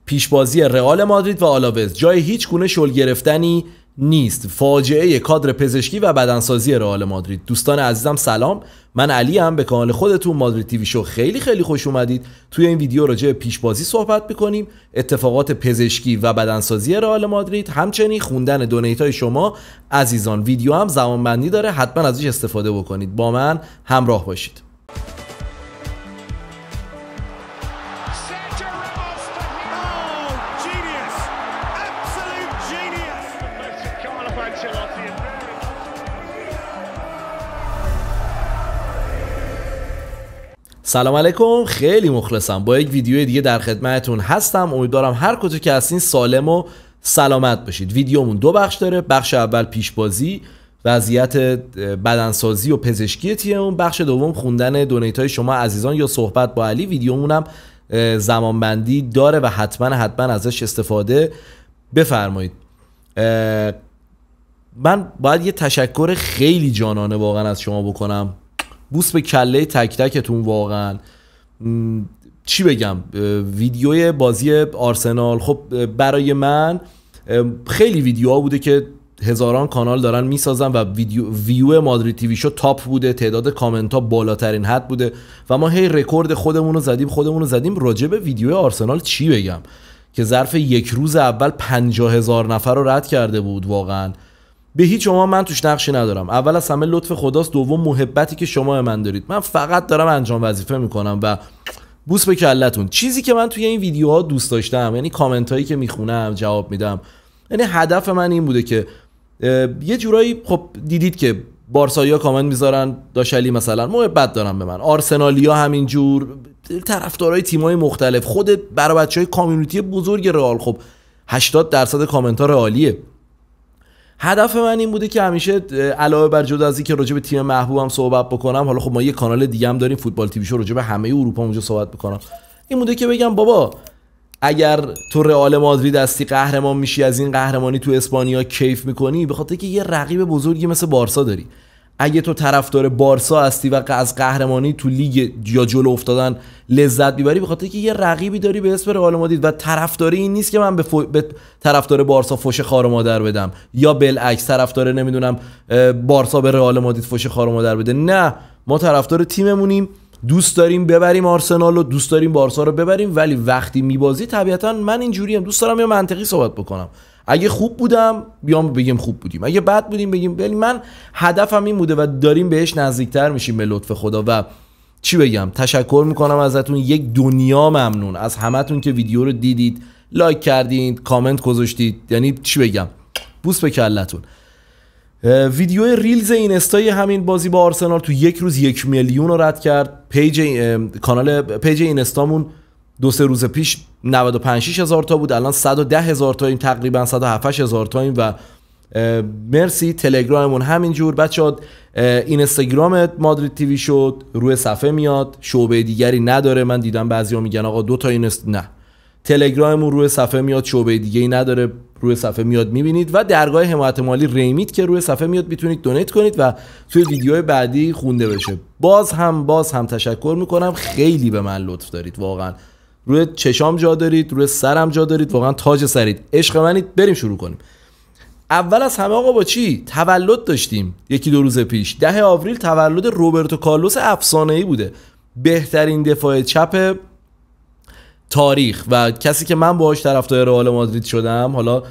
پیشبازی رئال مادرید و آلاوز جای هیچ گونه شل گرفتنی نیست. فاجعه کادر پزشکی و بدنسازی رئال مادرید. دوستان عزیزم سلام، من علی ام. به کانال خودتون مادرید تیوی شو خیلی خوش اومدید. توی این ویدیو راجع به پیشبازی صحبت می‌کنیم، اتفاقات پزشکی و بدنسازی رئال مادرید، همچنین خوندن دونیت‌های شما عزیزان. ویدیو هم زمانبندی داره، حتما ازش استفاده بکنید. با من همراه باشید. سلام علیکم، خیلی مخلصم. با یک ویدیو دیگه در خدمتتون هستم. امیدوارم هر کجا که هستین سالم و سلامت باشید. ویدیومون دو بخش داره. بخش اول پیشبازی، وضعیت بدنسازی و پزشکی تیممون. بخش دوم خوندن دونیت‌های شما عزیزان یا صحبت با علی. ویدیومون هم زمانبندی داره و حتما ازش استفاده بفرمایید. من باید یه تشکر خیلی جانانه واقعا از شما بکنم. بوس به کله تک تکتون واقعا. چی بگم، ویدیوی بازی آرسنال خب برای من خیلی ویدیوها بوده که هزاران کانال دارن میسازن و ویو مادرید تیوی شو تاپ بوده، تعداد کامنت ها بالاترین حد بوده و ما هی رکورد خودمون رو زدیم راجع به ویدیو آرسنال. چی بگم که ظرف یک روز اول 50,000 نفر رو رد کرده بود. واقعا به هیچ شما من توش نقشی ندارم. اول از همه لطف خداست، دوم محبتی که شما من دارید. من فقط دارم انجام وظیفه میکنم و بوس به کلتون. چیزی که من توی این ویدیوها دوست داشتم، یعنی کامنت هایی که میخونم جواب میدم، یعنی هدف من این بوده که یه جورایی خب دیدید که بارسایی‌ها کامنت میذارن داشلی مثلا محبت دارم به من، آرسنالیا همینجور، طرفدارای تیم‌های مختلف، خود برای بچهای کامیونیتی بزرگ رئال خب 80% کامنت ها رئالیه. هدف من این بوده که همیشه علاوه بر جدا از اینکه راجع به تیم محبوبم صحبت بکنم، حالا خب ما یه کانال دیگه هم داریم فوتبال تیوی شو، راجع به همه اروپا اونجا صحبت بکنم، این بوده که بگم بابا اگر تو رئال مادرید هستی قهرمان میشی، از این قهرمانی تو اسپانیا کیف میکنی به خاطر که یه رقیب بزرگی مثل بارسا داری. اگه تو طرفدار بارسا هستی و از قهرمانی تو لیگ یا جلو افتادن لذت میبری به خاطر که یه رقیبی داری به اسم رئال مادرید و طرفداری این نیست که من به طرفدار بارسا فوش خار و مادر بدم یا بالعکس طرفدار نمیدونم بارسا به رئال مادرید فوش خار و مادر بده. نه، ما طرفدار تیممونیم، دوست داریم ببریم آرسنال رو، دوست داریم بارسا رو ببریم، ولی وقتی میبازی طبیعتا من اینجوریم، دوست دارم یه منطقی صحبت بکنم. اگه خوب بودم بیام بگیم خوب بودیم، اگه بد بودیم بگیم. ولی من هدفم این بوده و داریم بهش نزدیکتر میشیم به لطف خدا. و چی بگم، تشکر میکنم ازتون، یک دنیا ممنون از همتون که ویدیو رو دیدید، لایک کردید، کامنت گذاشتید. یعنی چی بگم، بوس به کلتون. ویدیو ریلز اینستای همین بازی با آرسنال تو یک روز 1 میلیون رو رد کرد. پیج اینستامون 2-3 روز پیش 95-6 هزار تا بود، الان 110,000 تاییم، تقریبا 107,000 تاییم. و مرسی. تلگراممون همینجور بچه‌ها. اینستاگرام مادرید تیوی شو روی صفحه میاد، شعبه دیگری نداره. من دیدم بعضیا میگن آقا دو تا نه، تلگراممون روی صفحه میاد، شعبه دیگه‌ای نداره، روی صفحه میاد میبینید. و درگاه حمایت مالی ریمیت که روی صفحه میاد، میتونید دونیت کنید و توی ویدیوهای بعدی خونده بشه. باز هم تشکر میکنم، خیلی به من لطف دارید واقعا. روی چشام جا دارید، روی سرم جا دارید، واقعا تاج سرید، عشق منید. بریم شروع کنیم. اول از همه آقا با چی؟ تولد داشتیم 1-2 روز پیش. 10 آوریل تولد روبرتو کارلوس افسانه‌ای بوده، بهترین دفاع چپ تاریخ و کسی که من باهاش طرفدار رئال مادرید شدم. حالا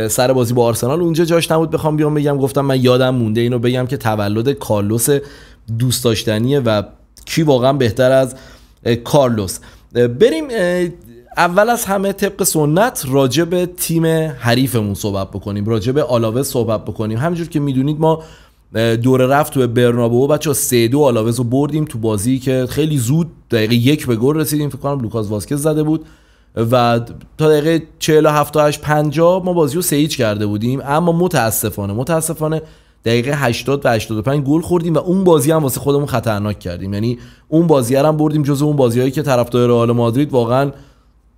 سر بازی با آرسنال اونجا جاش نبود بخوام بیام بگم، گفتم من یادم مونده اینو بگم که تولد کارلوس دوست داشتنیه و کی واقعا بهتر از کارلوس. بریم اول از همه طبق سنت راجع به تیم حریفمون صحبت بکنیم، راجع به آلاوز صحبت بکنیم. همونجور که میدونید ما دوره رفت تو برنابئو بچا 3-2 آلاوز رو بردیم تو بازی که خیلی زود دقیقه 1 به گل رسیدیم. فکر کنم لوکاس واسکز زده بود و تا دقیقه 47-50 ما بازی رو 3-0 کرده بودیم. اما متاسفانه دقیقه 80 و 85 گل خوردیم و اون بازی هم واسه خودمون خطرناک کردیم. یعنی اون بازی هم بردیم، جزو اون بازیایی که طرفدار رئال مادرید واقعا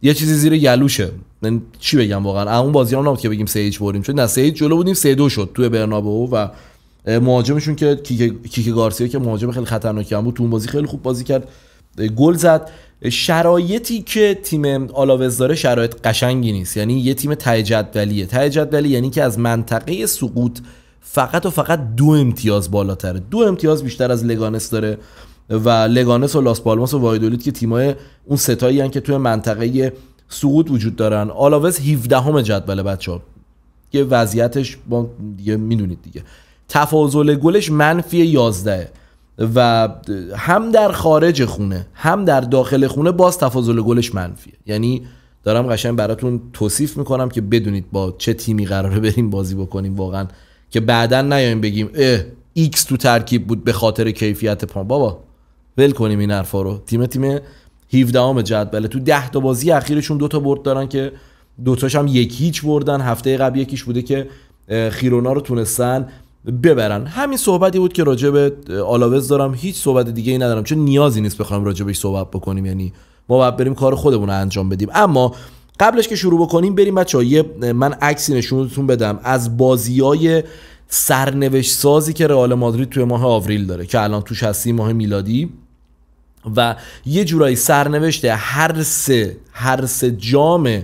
یه چیزی زیر گلوشه. من چی بگم، واقعا اون بازی هم نبود که بگیم 3-0 بردیم، چون نه 3-0 جلو بودیم 3-2 شد توی برنابئو و مهاجمشون که کیک گارسیا که مهاجم خیلی خطرناکی هم بود تو اون بازی خیلی خوب بازی کرد، گل زد. شرایطی که تیم آلاوز داره شرایط قشنگی نیست. یعنی یه تیم ته جدولیه. ته جدولی یعنی که از منطقه سقوط فقط و فقط 2 امتیاز بالاتره، 2 امتیاز بیشتر از لگانس داره و لگانس و لاس پالماس و وایدولید که تیمای اون ستایی هستن که توی منطقه سقوط وجود دارن. آلاوز 17ام جدول بچه‌ها، که وضعیتش با دیگه میدونید دیگه، تفاضل گلش -11 و هم در خارج خونه هم در داخل خونه باز تفاضل گلش منفیه. یعنی دارم قشنگ براتون توصیف میکنم که بدونید با چه تیمی قراره بریم بازی بکنیم واقعا، که بعدن نیایم بگیم ایکس تو ترکیب بود به خاطر کیفیت پام. بابا ول کنیم این حرفا رو. تیم 17ام جدول، تو 10 تا بازی اخیرشون 2 تا برد دارن که 2 تاش هم 1-0 بردن. هفته قبل یکیش بوده که خیرونا رو تونستن ببرن. همین صحبتی بود که راجع به آلاوز دارم، هیچ صحبت دیگه ای ندارم چون نیازی نیست بخوایم راجع بهش صحبت بکنیم. یعنی ما باید بریم کار خودمون رو انجام بدیم. اما قبلش که شروع بکنیم بریم بچه‌ها من عکسی نشونتون بدم از بازیای سرنوشت سازی که رئال مادرید توی ماه آوریل داره که الان توش هستیم، ماه میلادی، و یه جورایی سرنوشت هر سه جام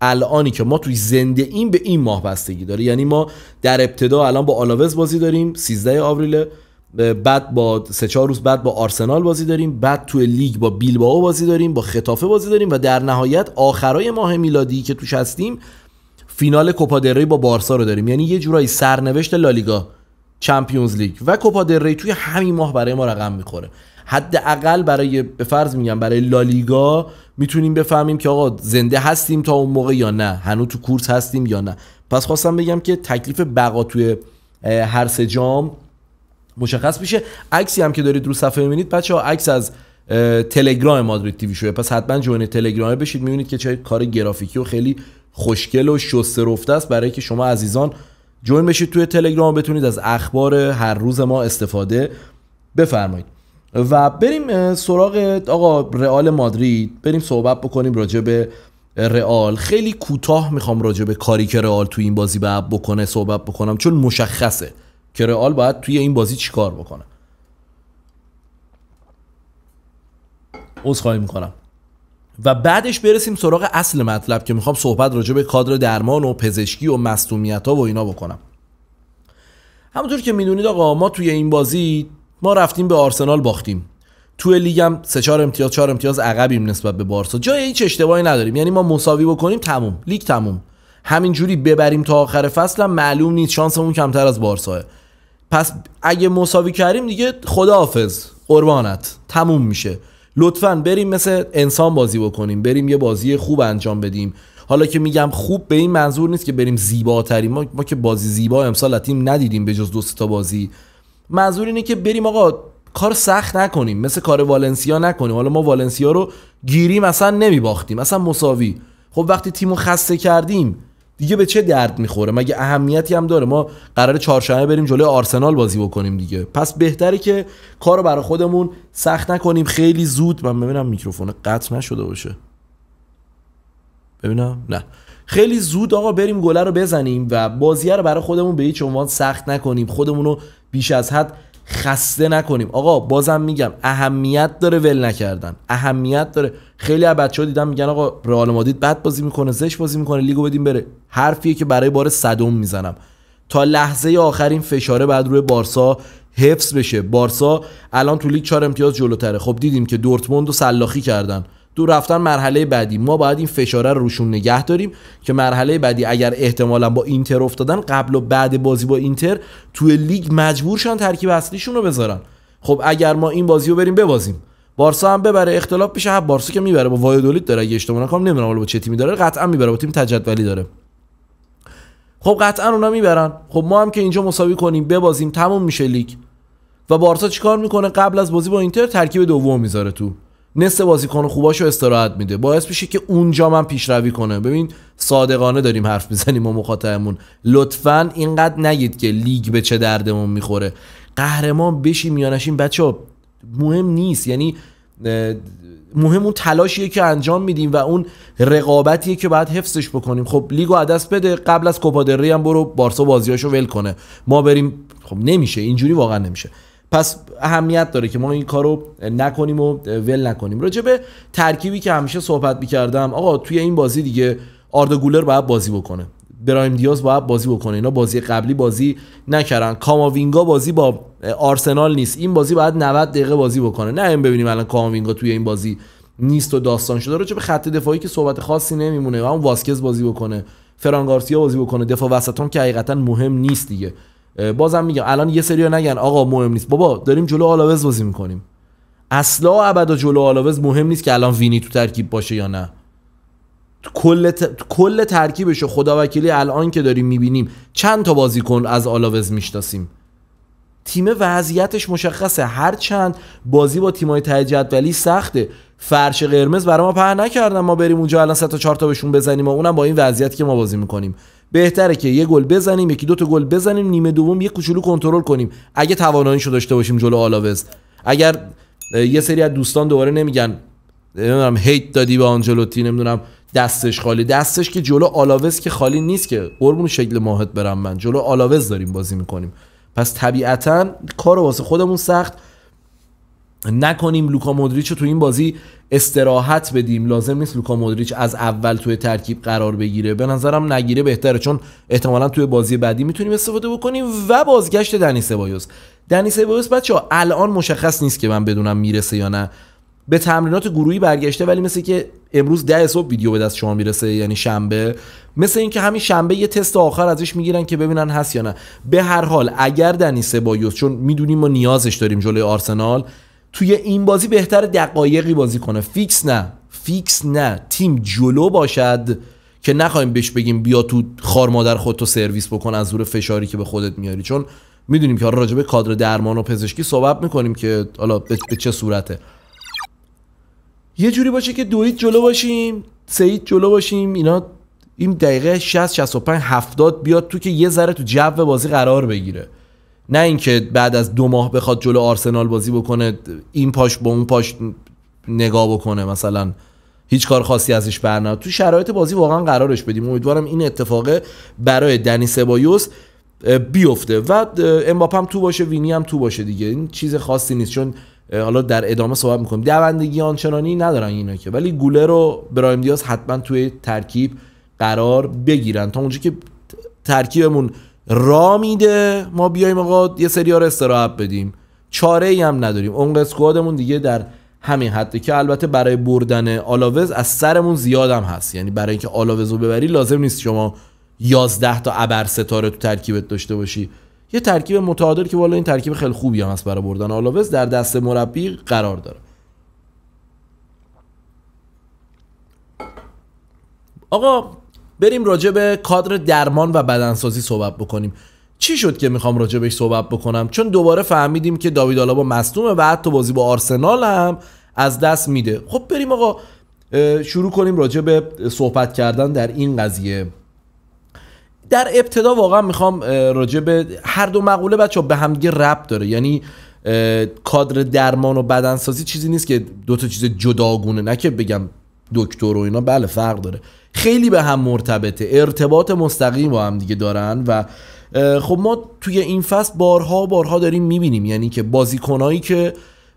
الانی که ما توی زنده این به این ماه بستگی داره. یعنی ما در ابتدا الان با آلاوز بازی داریم 13 آوریل، بعد با 3-4 روز بعد با آرسنال بازی داریم، بعد توی لیگ با بیلبائو بازی داریم، با خطافه بازی داریم و در نهایت آخرای ماه میلادی که توش هستیم فینال کوپا دل ری با بارسا رو داریم. یعنی یه جورایی سرنوشت لالیگا، چمپیونز لیگ و کوپا دل ری توی همین ماه برای ما رقم میخوره. حداقل برای به فرض میگم برای لالیگا میتونیم بفهمیم که آقا زنده هستیم تا اون موقع یا نه، هنوز تو کورس هستیم یا نه. پس خواستم بگم که تکلیف بقا توی هر سه جام مشخص میشه. عکسی هم که دارید رو صفحه میبینید بچه‌ها عکس از تلگرام مادرید تیوی شوه، پس حتما جوین تلگرام بشید. میبینید که چه کار گرافیکی و خیلی خوشگل و شسته رفته است برای که شما عزیزان جوین بشید توی تلگرام، بتونید از اخبار هر روز ما استفاده بفرمایید. و بریم سراغ آقا رئال مادرید، بریم صحبت بکنیم راجع به رئال. خیلی کوتاه میخوام راجع به کاری که رئال توی این بازی باید بکنه صحبت بکنم، چون مشخصه که رئال باید توی این بازی چیکار بکنه. عذرخواهی میکنم. و بعدش برسیم سراغ اصل مطلب که میخوام صحبت راجع به کادر درمان و پزشکی و مصدومیت‌ها و اینا بکنم. همونطور که میدونید آقا ما توی این بازی ما رفتیم به آرسنال باختیم، توی لیگ هم 3-4 امتیاز 4 امتیاز عقبیم نسبت به بارسا، جای هیچ اشتباهی نداریم. یعنی ما مساوی بکنیم تموم، لیگ تموم. همینجوری ببریم تا آخر فصل هم معلوم نیست، شانسمون کمتر از بارساه. پس اگه مساوی کردیم دیگه خداحافظ قربانت، تموم میشه. لطفاً بریم مثل انسان بازی بکنیم، بریم یه بازی خوب انجام بدیم. حالا که میگم خوب به این منظور نیست که بریم زیباترین، ما که بازی زیبا امسال تیم ندیدیم به جز 2 تا بازی. منظور اینه که بریم آقا کار سخت نکنیم، مثل کار والنسیا نکنیم. حالا ما والنسیا رو گیریم اصلا نمیباختیم، اصلا مساوی. خب وقتی تیمو خسته کردیم دیگه به چه درد میخوره؟ مگه اهمیتی هم داره؟ ما قراره چهارشنبه بریم جلوی آرسنال بازی بکنیم دیگه. پس بهتره که کارو برای خودمون سخت نکنیم. خیلی زود من ببینم میکروفون قطع نشده باشه، ببینم نه، خیلی زود آقا بریم گله رو بزنیم و بازیه رو برای خودمون به هیچ عنوان سخت نکنیم، خودمون رو بیش از حد خسته نکنیم. آقا بازم میگم اهمیت داره ول نکردن، اهمیت داره. خیلی از بچه‌ها دیدم میگن آقا رئال مادرید بد بازی میکنه، زشت بازی میکنه، لیگو بدیم بره. حرفیه که برای بار صدم میزنم. تا لحظه آخرین فشاره بعد روی بارسا حفظ بشه. بارسا الان تو لیگ 4 امتیاز جلوتره. خب دیدیم که دورتموند رو سلاخی کردن، دو رفتن مرحله بعدی. ما باید این فشاره رو روشون نگه داریم که مرحله بعدی اگر احتمالاً با اینتر افتادن، قبل و بعد بازی با اینتر توی لیگ مجبور شن ترکیب اصلیشون رو بذارن. خب اگر ما این بازی رو بریم ببازیم، بارسا هم ببره، اختلاف بشه. بارسا که میبره با وایدولید داره، اگه اشتباه نکنم، نمیدونم حالا با چه تیمی داره، قطعا میبره، با تیم تجدولی داره. خب قطعا اونا میبرن. خب ما هم که اینجا مساوی کنیم ببازیم تموم میشه لیگ. و بارسا چیکار میکنه؟ قبل از بازی با اینتر ترکیب دوم میذاره تو، نصف بازیکن خوباشو استراحت میده، باعث میشه که اونجا من پیشروی کنه. ببین صادقانه داریم حرف میزنیم و مخاطبمون، لطفاً اینقدر نگید که لیگ به چه دردمون میخوره. قهرمان بشیم یا نشیم بچه‌ها مهم نیست. یعنی مهم اون تلاشیه که انجام میدیم و اون رقابتیه که باید حفظش بکنیم. خب لیگو از دست بده، قبل از کوپا دل ری هم برو بارسا بازیاشو ول کنه، ما بریم. خب نمیشه اینجوری، واقعا نمیشه. پس اهمیت داره که ما این کارو نکنیم و ول نکنیم. راجع به ترکیبی که همیشه صحبت می‌کردم، آقا توی این بازی دیگه آردا گولر باید بازی بکنه، برایم دیاز باید بازی بکنه. اینا بازی قبلی بازی نکردن. کاماوینگا بازی با آرسنال نیست، این بازی باید 90 دقیقه بازی بکنه. نه این ببینیم الان کاماوینگا توی این بازی نیست و داستان شده. راجع به خط دفاعی که صحبت خاصی نمیمونه، اون واسکز بازی بکنه، فران گارسیا بازی بکنه، دفاع وسطام که حقیقتا مهم نیست دیگه. بازم میگم الان یه سری‌ها نگن آقا مهم نیست، بابا داریم جلو آلاوز بازی میکنیم، اصلا ابدا جلو آلاوز مهم نیست که الان وینی تو ترکیب باشه یا نه. کل ترکیبشو خدا وکیلی الان که داریم میبینیم چند تا بازیکن از آلاوز میشناسیم. تیم وضعیتش مشخصه، هر چند بازی با تیمای ته جدولی سخته، فرش قرمز برای ما پهن نکردن ما بریم اونجا الان 3 تا 4 تا بهشون بزنیم و اونم با این وضعیتی که ما بازی میکنیم. بهتره که یه گل بزنیم، یکی دو تا گل بزنیم، نیمه دوم یه کوچولو کنترل کنیم اگه تواناییشو داشته باشیم جلو آلاوز. اگر یه سری از دوستان دوباره نمیگن نمیدونم هیت دادی به آنجلوتی، نمیدونم دستش خالی، دستش که جلو آلاوز که خالی نیست که، قربون شکل ماهت برم من، جلو آلاوز داریم بازی میکنیم. پس طبیعتا کارو واسه خودمون سخت نکنیم. لوکا مودریچ رو تو این بازی استراحت بدیم، لازم نیست لوکا مودریچ از اول توی ترکیب قرار بگیره، به نظرم نگیره بهتره، چون احتمالاً توی بازی بعدی میتونیم استفاده بکنیم. و بازگشت دنی سبایوس بچه‌ها الان مشخص نیست که من بدونم میرسه یا نه. به تمرینات گروهی برگشته، ولی مثل که امروز 10 صبح ویدیو به دست شما میرسه، یعنی شنبه، مثل این که همین شنبه یه تست آخر ازش میگیرن که ببینن هست یا نه. به هر حال اگر دنی سبایوس، چون میدونیم ما نیازش داریم جلوی آرسنال، توی این بازی بهتر دقایقی بازی کنه. فیکس نه تیم جلو باشد که نخوایم بهش بگیم بیا تو خار مادر خودتو سرویس بکن از زور فشاری که به خودت میاری، چون میدونیم که راجع به کادر درمان و پزشکی صحبت میکنیم که حالا به چه صورته. یه جوری باشه که دوید جلو باشیم، سید جلو باشیم، اینا این دقیقه 60 65 70 بیاد تو که یه ذره تو جو بازی قرار بگیره، نه اینکه بعد از 2 ماه بخواد جلو آرسنال بازی بکنه این پاش با اون پاش نگاه بکنه، مثلا هیچ کار خاصی ازش برنامه. تو شرایط بازی واقعا قرارش بدیم. امیدوارم این اتفاق برای دنی سبایوس بیفته و امباپه هم تو باشه، وینی هم تو باشه دیگه. این چیز خاصی نیست، چون حالا در ادامه صحبت میکنیم دوندگی آنچنانی ندارن اینا که، ولی گولر و برایم دیاز حتما توی ترکیب قرار بگیرن تا اونجا که ترکیبمون را میده ما بیایم آقا یه سری ها رو استراحت بدیم. چاره ای هم نداریم، اون اسکوادمون دیگه در همین حده که البته برای بردن آلاوز از سرمون زیاد هم هست، یعنی برای اینکه آلاوز رو ببری لازم نیست شما 11 تا ابر ستاره تو ترکیبت داشته باشی. یه ترکیب متعادل که والا این ترکیب خیلی خوبی هم هست برای بردن آلاوز در دست مربی قرار داره. آقا بریم راجع به کادر درمان و بدنسازی صحبت بکنیم. چی شد که میخوام راجع بهش صحبت بکنم؟ چون دوباره فهمیدیم که داوید آلابا مصدومه و حتی بازی با آرسنال هم از دست میده. خب بریم آقا شروع کنیم راجع به صحبت کردن در این قضیه. در ابتدا واقعا میخوام راجع به هر دو مقوله بچه‌ها به هم دیگه ربط داره، یعنی کادر درمان و بدنسازی چیزی نیست که دو تا چیز جداگونه، نه که بگم دکتر و اینا، بله فرق داره، خیلی به هم مرتبطه، ارتباط مستقیم با هم دیگه دارن. و خب ما توی این فصل بارها داریم میبینیم، یعنی که بازیکنایی که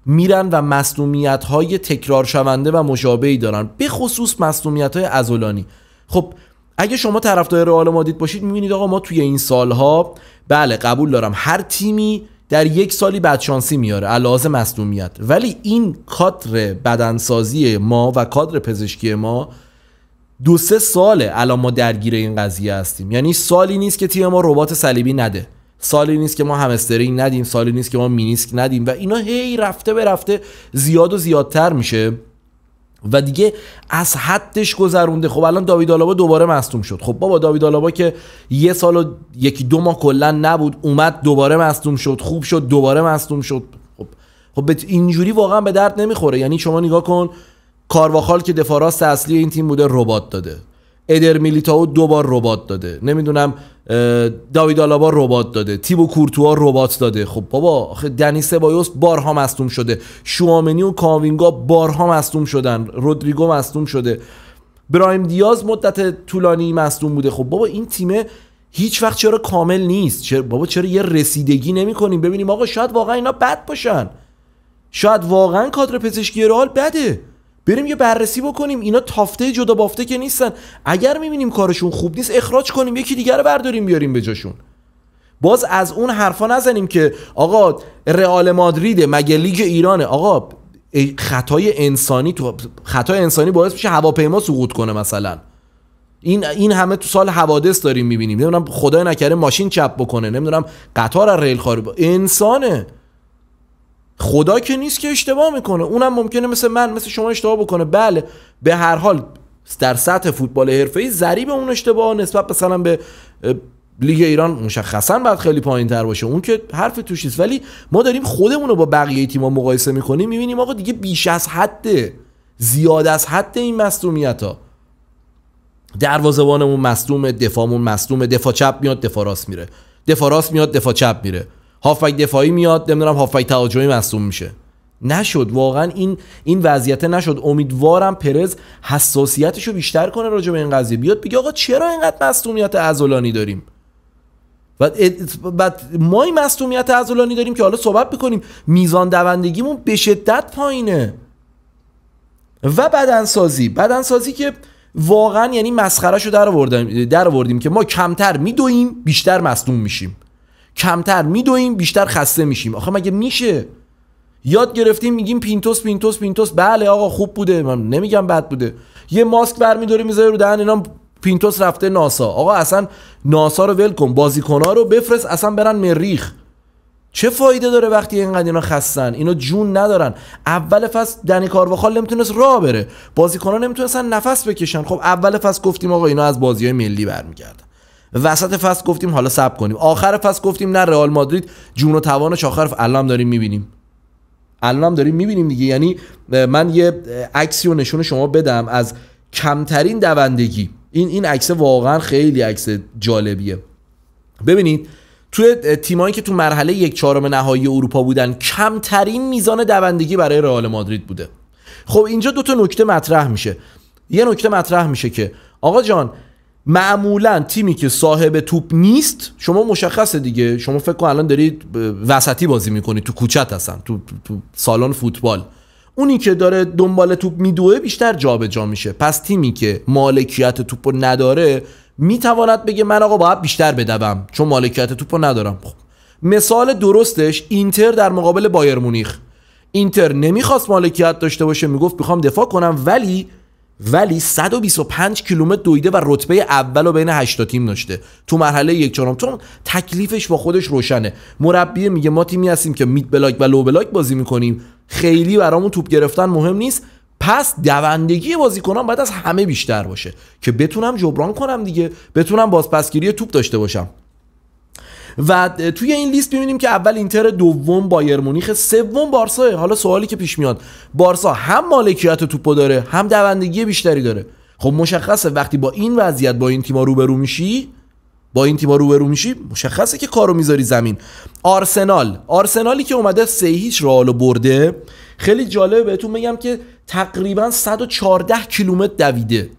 میرن و مصدومیت‌های تکرار شونده و مشابهی دارن، به خصوص مصدومیت‌های عضلانی. خب اگه شما طرفدار رئال مادرید باشید میبینید آقا ما توی این سالها، بله قبول دارم هر تیمی در یک سالی بدشانسی میاره علاوه مصدومیت، ولی این کادر بدنسازی ما و کادر پزشکی ما 2-3 ساله الان ما درگیر این قضیه هستیم. یعنی سالی نیست که تیم ما ربات صلیبی نده، سالی نیست که ما همسترینگ ندیم، سالی نیست که ما مینیسک ندیم و اینا هی رفته به رفته زیاد و زیادتر میشه و دیگه از حدش گذرونده. خب الان داوید آلابا دوباره مصدوم شد. خب بابا داوید آلابا که 1 سال و 1-2 ماه کلا نبود، اومد دوباره مصدوم شد، خوب شد دوباره مصدوم شد. خب اینجوری واقعا به درد نمیخوره. یعنی شما نگاه کن، کارواخال که دفاع راست اصلی این تیم بوده ربات داده، ادر میلیتائو 2 بار ربات داده، نمیدونم داوید آلابا ربات داده، تیبو کورتوا ربات داده. خب بابا آخه دنی سبایوس بارها مصدوم شده، شوامنی و کاوینگا بارها مصدوم شدن، رودریگو مصدوم شده، برایم دیاز مدت طولانی مصدوم بوده. خب بابا این تیم هیچ وقت چرا کامل نیست؟ چرا یه رسیدگی نمی‌کنیم ببینیم آقا شاید واقعا اینا بد باشن، شاید واقعا کادر پزشکی رئال بده، بریم یه بررسی بکنیم. اینا تافته جدا بافته که نیستن. اگر می‌بینیم کارشون خوب نیست اخراج کنیم، یکی دیگر رو برداریم بیاریم به جاشون. باز از اون حرفا نزنیم که آقا رئال مادرید مگه لیگ ایرانه. آقا خطای انسانی باعث میشه هواپیما سقوط کنه مثلا. این همه تو سال حوادث داریم میبینیم. نمیدونم خدای نکره ماشین چپ بکنه، نمیدونم قطار از ریل خارج، انسانه، خدا که نیست که اشتباه میکنه. اونم ممکنه مثل شما اشتباه بکنه. بله به هر حال در سطح فوتبال حرفه‌ای ضریب اون اشتباه نسبت مثلا به لیگ ایران مشخصا باید خیلی پایین‌تر باشه، اون که حرف توش نیست. ولی ما داریم خودمون رو با بقیه تیم‌ها مقایسه می‌کنیم، می‌بینیم آقا دیگه بیش از حده، زیاد از حد این مصدومیت‌ها. دروازه‌بانمون مصدومه، دفاعمون مصدومه، دفاع چپ میاد دفاع راست میره، دفاع راست میاد دفاع چپ میره، هافبک دفاعی میاد نمیدونم هافبک تهاجمی مصدوم میشه. نشد واقعا این وضعیت نشد. امیدوارم پرز حساسیتشو بیشتر کنه راجع به این قضیه، بیاد بگه آقا چرا اینقدر مصدومیت عضلانی داریم. بعد ما این مصدومیت عضلانی داریم که حالا صحبت بکنیم میزان دوندگیمون به شدت پایینه. و بدنسازی که واقعا یعنی مسخرهشو در آوردیم که ما کمتر میدویم بیشتر مصدوم میشیم، کمتر میدویم بیشتر خسته میشیم. آخه مگه میشه؟ یاد گرفتیم میگیم پینتوس. بله آقا خوب بوده، من نمیگم بد بوده. یه ماسک برمی‌داری میذاری رو دهن اینا، پینتوس رفته ناسا. آقا اصلا ناسا رو ول کن، بازیکن‌ها رو بفرست اصلا برن مریخ. چه فایده داره وقتی اینقدر اینا خستن، اینا جون ندارن؟ اول فصل دنی کارواخال نمیتونست راه بره، بازیکن‌ها نمیتونستن نفس بکشن. خب اول فصل گفتیم آقا اینا از بازی‌های ملی برمیگردن، وسط فصل گفتیم حالا صبر کنیم، آخر فصل گفتیم نه رئال مادرید جون و توانش آخر الان داریم میبینیم دیگه. یعنی من یه عکسی و نشون شما بدم از کمترین دوندگی. این عکس واقعا خیلی عکس جالبیه. ببینید توی تیمایی که تو مرحله 1/4 نهایی اروپا بودن کمترین میزان دوندگی برای رئال مادرید بوده. خب اینجا دو تا نکته مطرح میشه. یه نکته مطرح میشه که آقا جان معمولا تیمی که صاحب توپ نیست، شما مشخصه دیگه، شما فکر کن الان دارید وسطی بازی میکنید تو کوچت هستن تو سالن فوتبال، اونی که داره دنبال توپ میدوه بیشتر جابجا میشه. پس تیمی که مالکیت توپو نداره میتواند بگه من آقا باید بیشتر بدوم چون مالکیت توپو ندارم. خب مثال درستش اینتر در مقابل بایر مونیخ. اینتر نمیخواست مالکیت داشته باشه، میگفت میخوام دفاع کنم، ولی 125 کیلومتر دویده و رتبه اولو بین 8 تیم داشته تو مرحله 1/4. چون تکلیفش با خودش روشنه. مربی میگه ما تیمی هستیم که میت بلاک و لو بلاک بازی میکنیم، خیلی برامون توپ گرفتن مهم نیست، پس دوندگی بازیکنان باید از همه بیشتر باشه که بتونم جبران کنم دیگه، بتونم بازپسگیری توپ داشته باشم. و توی این لیست می‌بینیم که اول اینتر، دوم بایر مونیخ، سوم بارسا. حالا سوالی که پیش میاد، بارسا هم مالکیت توپو داره هم دوندگی بیشتری داره. خب مشخصه وقتی با این وضعیت با این تیم‌ها روبرو میشی مشخصه که کارو میذاری زمین. آرسنالی که اومده 3-0 رئالو برده، خیلی جالبه بهتون بگم که تقریبا 114 کیلومتر دویده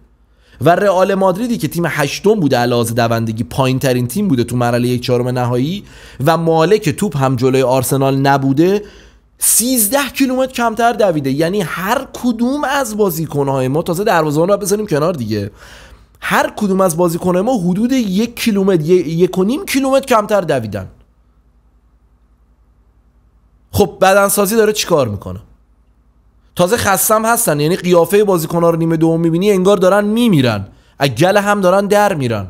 و رئال مادریدی که تیم 8م بوده علاوه دوندگی، پایین ترین تیم بوده تو مرحله 1/4 نهایی و مالک توپ هم جلوی آرسنال نبوده، 13 کیلومتر کمتر دویده. یعنی هر کدوم از بازیکن‌های ما، تازه دروازه‌بان رو بزنیم کنار دیگه، هر کدوم از بازیکن‌های ما حدود 1 کیلومتر 1.5 کیلومتر کمتر دویدن. خب بدنسازی داره چیکار میکنه؟ تازه خستم هستن، یعنی قیافه بازیکن‌ها رو نیمه دوم می‌بینی انگار دارن میمیرن، اگل هم دارن در میرن.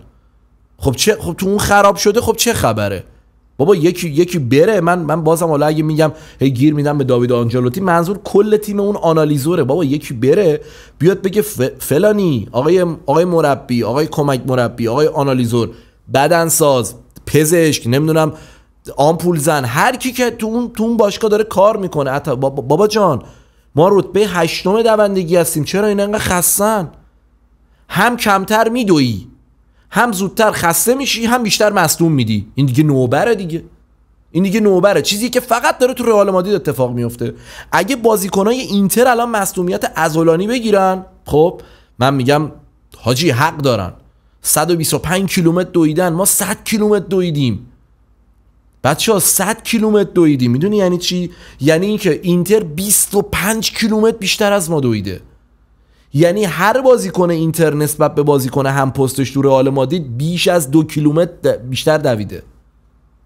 خب تو اون خراب شده، خب چه خبره بابا؟ یکی بره. من بازم حالا اگه میگم هی گیر میدم به داوید آنجلوتی، منظور کل تیم اون آنالیزوره. بابا یکی بره بیاد بگه فلانی، آقای مربی، آقای کمک مربی، آقای آنالیزور، بدنساز، پزشک، نمیدونم آمپول زن، هر کی که تو اون باشگاه داره کار میکنه، حتی بابا جان ما رتبه 8م دوندگی هستیم، چرا این انقدر خستن؟ هم کمتر میدویی، هم زودتر خسته میشی، هم بیشتر مصدوم میدی. این دیگه نوبره. چیزی که فقط داره تو رئال مادرید اتفاق میفته. اگه بازیکنای اینتر الان مصدومیت عضلانی بگیرن، خب من میگم حاجی حق دارن. 125 کیلومتر دویدن، ما 100 کیلومتر دویدیم. بچه‌ها 100 کیلومتر دویدیم. میدونی یعنی چی؟ یعنی اینکه اینتر 25 کیلومتر بیشتر از ما دویده. یعنی هر بازیکن اینتر نسبت به بازیکن هم پستش تو رئال مادرید بیش از 2 کیلومتر بیشتر دویده.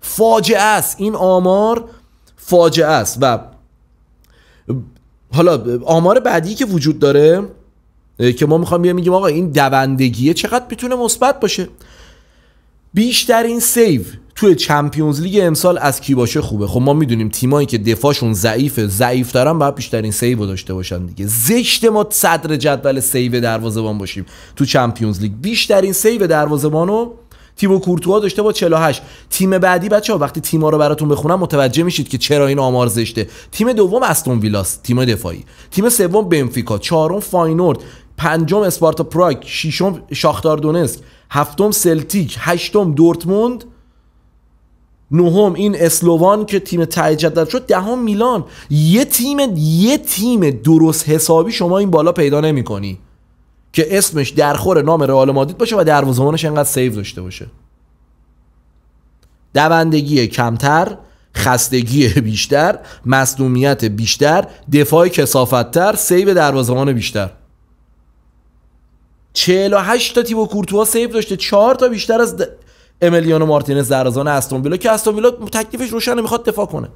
فاجعه است این آمار، فاجعه است. و حالا آمار بعدی که وجود داره که ما میخوام بگیم آقا این دوندگیه چقدر میتونه مثبت باشه. بیشترین سیو توی چمپیونز لیگ امسال از کی باشه خوبه. خب ما میدونیم تیمایی که دفاعشون ضعیف‌ترن باید بیشترین سیو رو داشته باشن دیگه. زشت ما صدر جدول سیو دروازه‌بان باشیم تو چمپیونز لیگ. بیشترین سیو دروازه‌بانو تیمو کورتوا داشته با 48. تیم بعدی بچه‌ها وقتی تیم‌ها رو براتون بخونم متوجه میشید که چرا این آمار زشته. تیم دوم استون ویلاست، تیم دفاعی. تیم سوم بنفیکا، چهارم فاینورد، پنجم اسپارتا پراگ، ششم شاختار دونسک، هفتم سلتیک، هشتم دورتموند، نهم این اسلووان که تیم ته جدول شد، دهم میلان. یه تیم درست حسابی شما این بالا پیدا نمی‌کنی که اسمش درخور نام رئال مادرید باشه و دروازه‌بانش انقدر سیو داشته باشه. دوندگی کمتر، خستگی بیشتر، مصدومیت بیشتر، دفاع کثافت‌تر، سیو دروازه‌بان بیشتر. 48 تا تیمو کورتوا سیو داشته، 4 تا بیشتر از امیلیانو مارتینز دروازه‌بان استون ویلا که استون ویلا تکلیفش روشنه، میخواد دفاع کنه.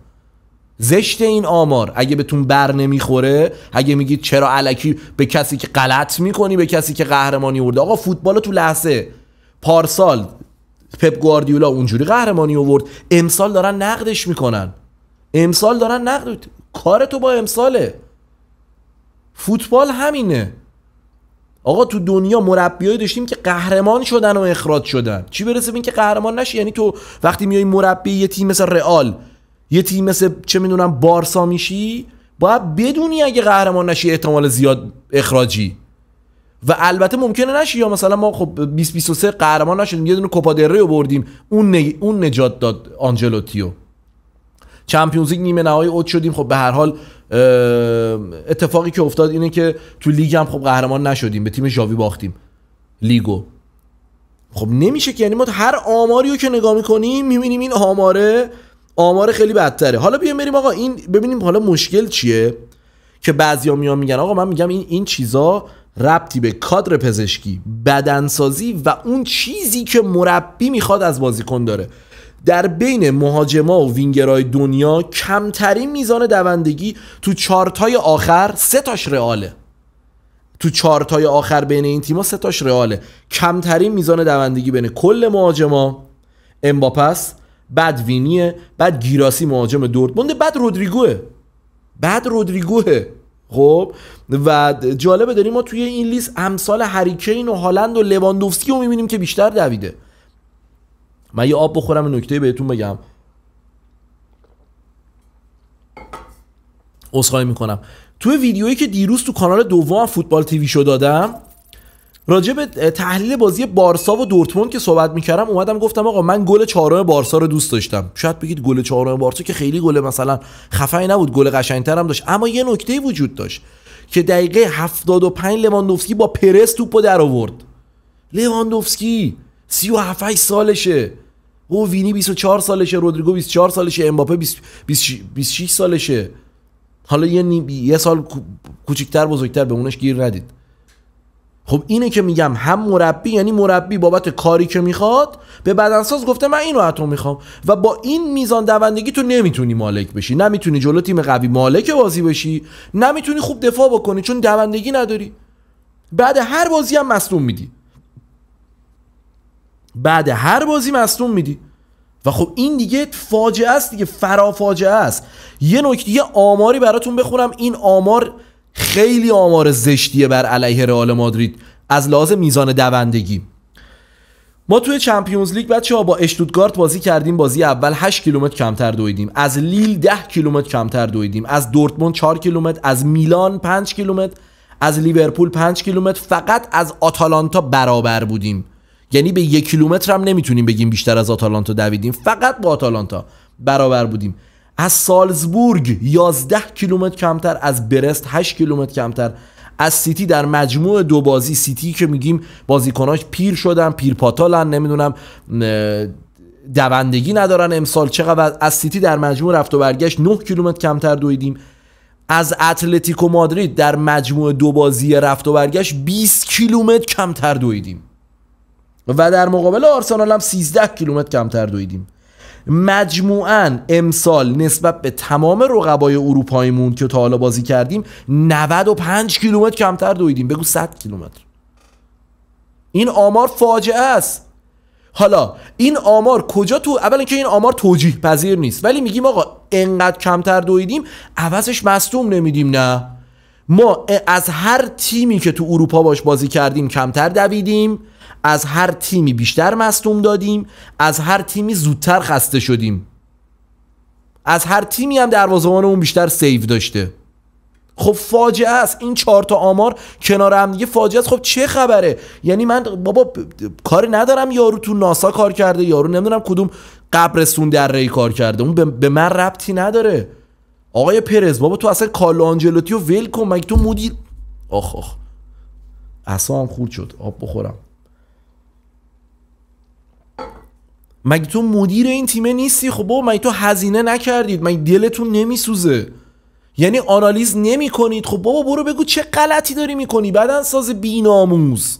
زشت این آمار. اگه بهتون بر نمیخوره، اگه میگید چرا الکی به کسی که غلط میکنی به کسی که قهرمانی آورده. آقا فوتبال تو لحظه. پارسال پپ گواردیولا اونجوری قهرمانی آورد، امسال دارن نقدش میکنن. کار تو با امساله. فوتبال همینه. آقا تو دنیا مربیایی داشتیم که قهرمان شدن و اخراج شدن، چی برسه به این که قهرمان نشی. یعنی تو وقتی میای مربی یه تیم مثل رئال، یه تیم مثل چه میدونم بارسا میشی، باید بدونی اگه قهرمان نشی احتمال زیاد اخراجی. و البته ممکنه نشی، یا مثلا ما خب 2023 قهرمان نشدیم، یه دونه کوپا دل ری رو بردیم، اون نجات داد آنجلوتیو. چمپیونز لیگ نیمه نهایی اوت شدیم. خب به هر حال اتفاقی که افتاد اینه که تو لیگ هم خب قهرمان نشدیم، به تیم ژاوی باختیم لیگو. خب نمیشه که، یعنی ما هر آماری رو که نگاه میکنیم میبینیم این آمار خیلی بدتره. حالا بیایم بریم آقا این ببینیم حالا مشکل چیه که بعضیا میگن آقا من میگم این چیزا ربطی به کادر پزشکی، بدنسازی و اون چیزی که مربی میخواد از بازیکن داره. در بین مهاجما و وینگرهای دنیا کمترین میزان دوندگی تو چارتای آخر 3 تاش رئاله. تو چارتای آخر بین این تیم‌ها 3 تاش رئاله. کمترین میزان دوندگی بین کل مهاجما امباپه، بعد وینیه، بعد گیراسی مهاجم دورتموند، بعد رودریگوه. خب و جالبه داریم ما توی این لیست امثال هری کین و هالند و لواندوفسکی رو می‌بینیم که بیشتر دویده. من یه آب بخورم نکته بهتون بگم. عذرخواهی میکنم. توی ویدیویی که دیروز تو کانال دوم فوتبال تیوی شو دادم راجع به تحلیل بازی بارسا و دورتموند که صحبت میکردم، اومدم گفتم آقا من گل 4 بارسا رو دوست داشتم. شاید بگید گل 4 بارسا که خیلی گل مثلا خفنی نبود، گل قشنگتر هم داشت، اما یه نکته وجود داشت که دقیقه 75 لواندوفسکی با پرس توپو در آورد. لواندوفسکی 37 سالشه، او وینی 24 سالشه، رودریگو 24 سالشه، امباپه 26 سالشه. حالا یه سال کوچیک‌تر بزرگتر به اونش گیر ندید. خب اینه که میگم هم مربی، یعنی مربی بابت کاری که میخواد به بدنساز گفته من اینو اتون میخوام و با این میزان دوندگی تو نمیتونی مالک بشی، نمیتونی جلو تیم قوی مالک بازی بشی، نمیتونی خوب دفاع بکنی چون دوندگی نداری. بعد هر بازی هم مصدوم میدی. و خب این دیگه فاجعه است دیگه، فاجعه است. یه نکته، یه آماری براتون بخونم. این آمار خیلی آمار زشتیه بر علیه رئال مادرید از لحاظ میزان دوندگی. ما توی چمپیونز لیگ بچه‌ها با اشتوتگارت بازی کردیم، بازی اول 8 کیلومتر کمتر دویدیم، از لیل 10 کیلومتر کمتر دویدیم، از دورتموند 4 کیلومتر، از میلان 5 کیلومتر، از لیورپول 5 کیلومتر، فقط از آتالانتا برابر بودیم. یعنی به 1 کیلومتر هم نمیتونیم بگیم بیشتر از آتالانتا دویدیم، فقط با آتالانتا برابر بودیم. از سالزبورگ 11 کیلومتر کمتر، از برست 8 کیلومتر کمتر، از سیتی در مجموع 2 بازی، سیتی که میگیم بازیکناش پیر شدن، پیرپاتالن، نمیدونم دوندگی ندارن امسال، چقدر از سیتی در مجموع رفت و برگشت 9 کیلومتر کمتر دویدیم. از اتلتیکو مادرید در مجموع 2 بازی رفت و برگشت 20 کیلومتر کمتر دویدیم و در مقابل آرسنال هم 13 کیلومتر کمتر دویدیم. مجموعاً امسال نسبت به تمام رقبای اروپاییمون که تا حالا بازی کردیم 95 کیلومتر کمتر دویدیم، بگو 100 کیلومتر. این آمار فاجعه است. حالا این آمار کجا تو؟ اولا که این آمار توجیه پذیر نیست، ولی میگیم آقا انقدر کمتر دویدیم عوضش مصدوم نمیدیم. نه، ما از هر تیمی که تو اروپا باش بازی کردیم کمتر دویدیم، از هر تیمی بیشتر مصدوم دادیم، از هر تیمی زودتر خسته شدیم، از هر تیمی هم دروازه‌بانمون بیشتر سیو داشته. خب فاجعه است. این 4 تا آمار کنار هم دیگه فاجعه است. خب چه خبره؟ یعنی من بابا کاری ندارم یارو تو ناسا کار کرده، یارو نمیدونم کدوم قبرستون در ری کار کرده، اون به من ربطی نداره. آقای پرز بابا تو اصلا کارلو آنجلوتی رو ول کن، مگه تو مدیر؟ آخ اعصابم خورد شد، آب بخورم. مگه تو مدیر این تیمه نیستی؟ خب بابا مگه تو هزینه نکردید؟ مگه دلتون نمیسوزه؟ یعنی آنالیز نمی کنید؟ خب بابا برو بگو چه غلطی داری میکنی، بدنساز بی‌ناموس.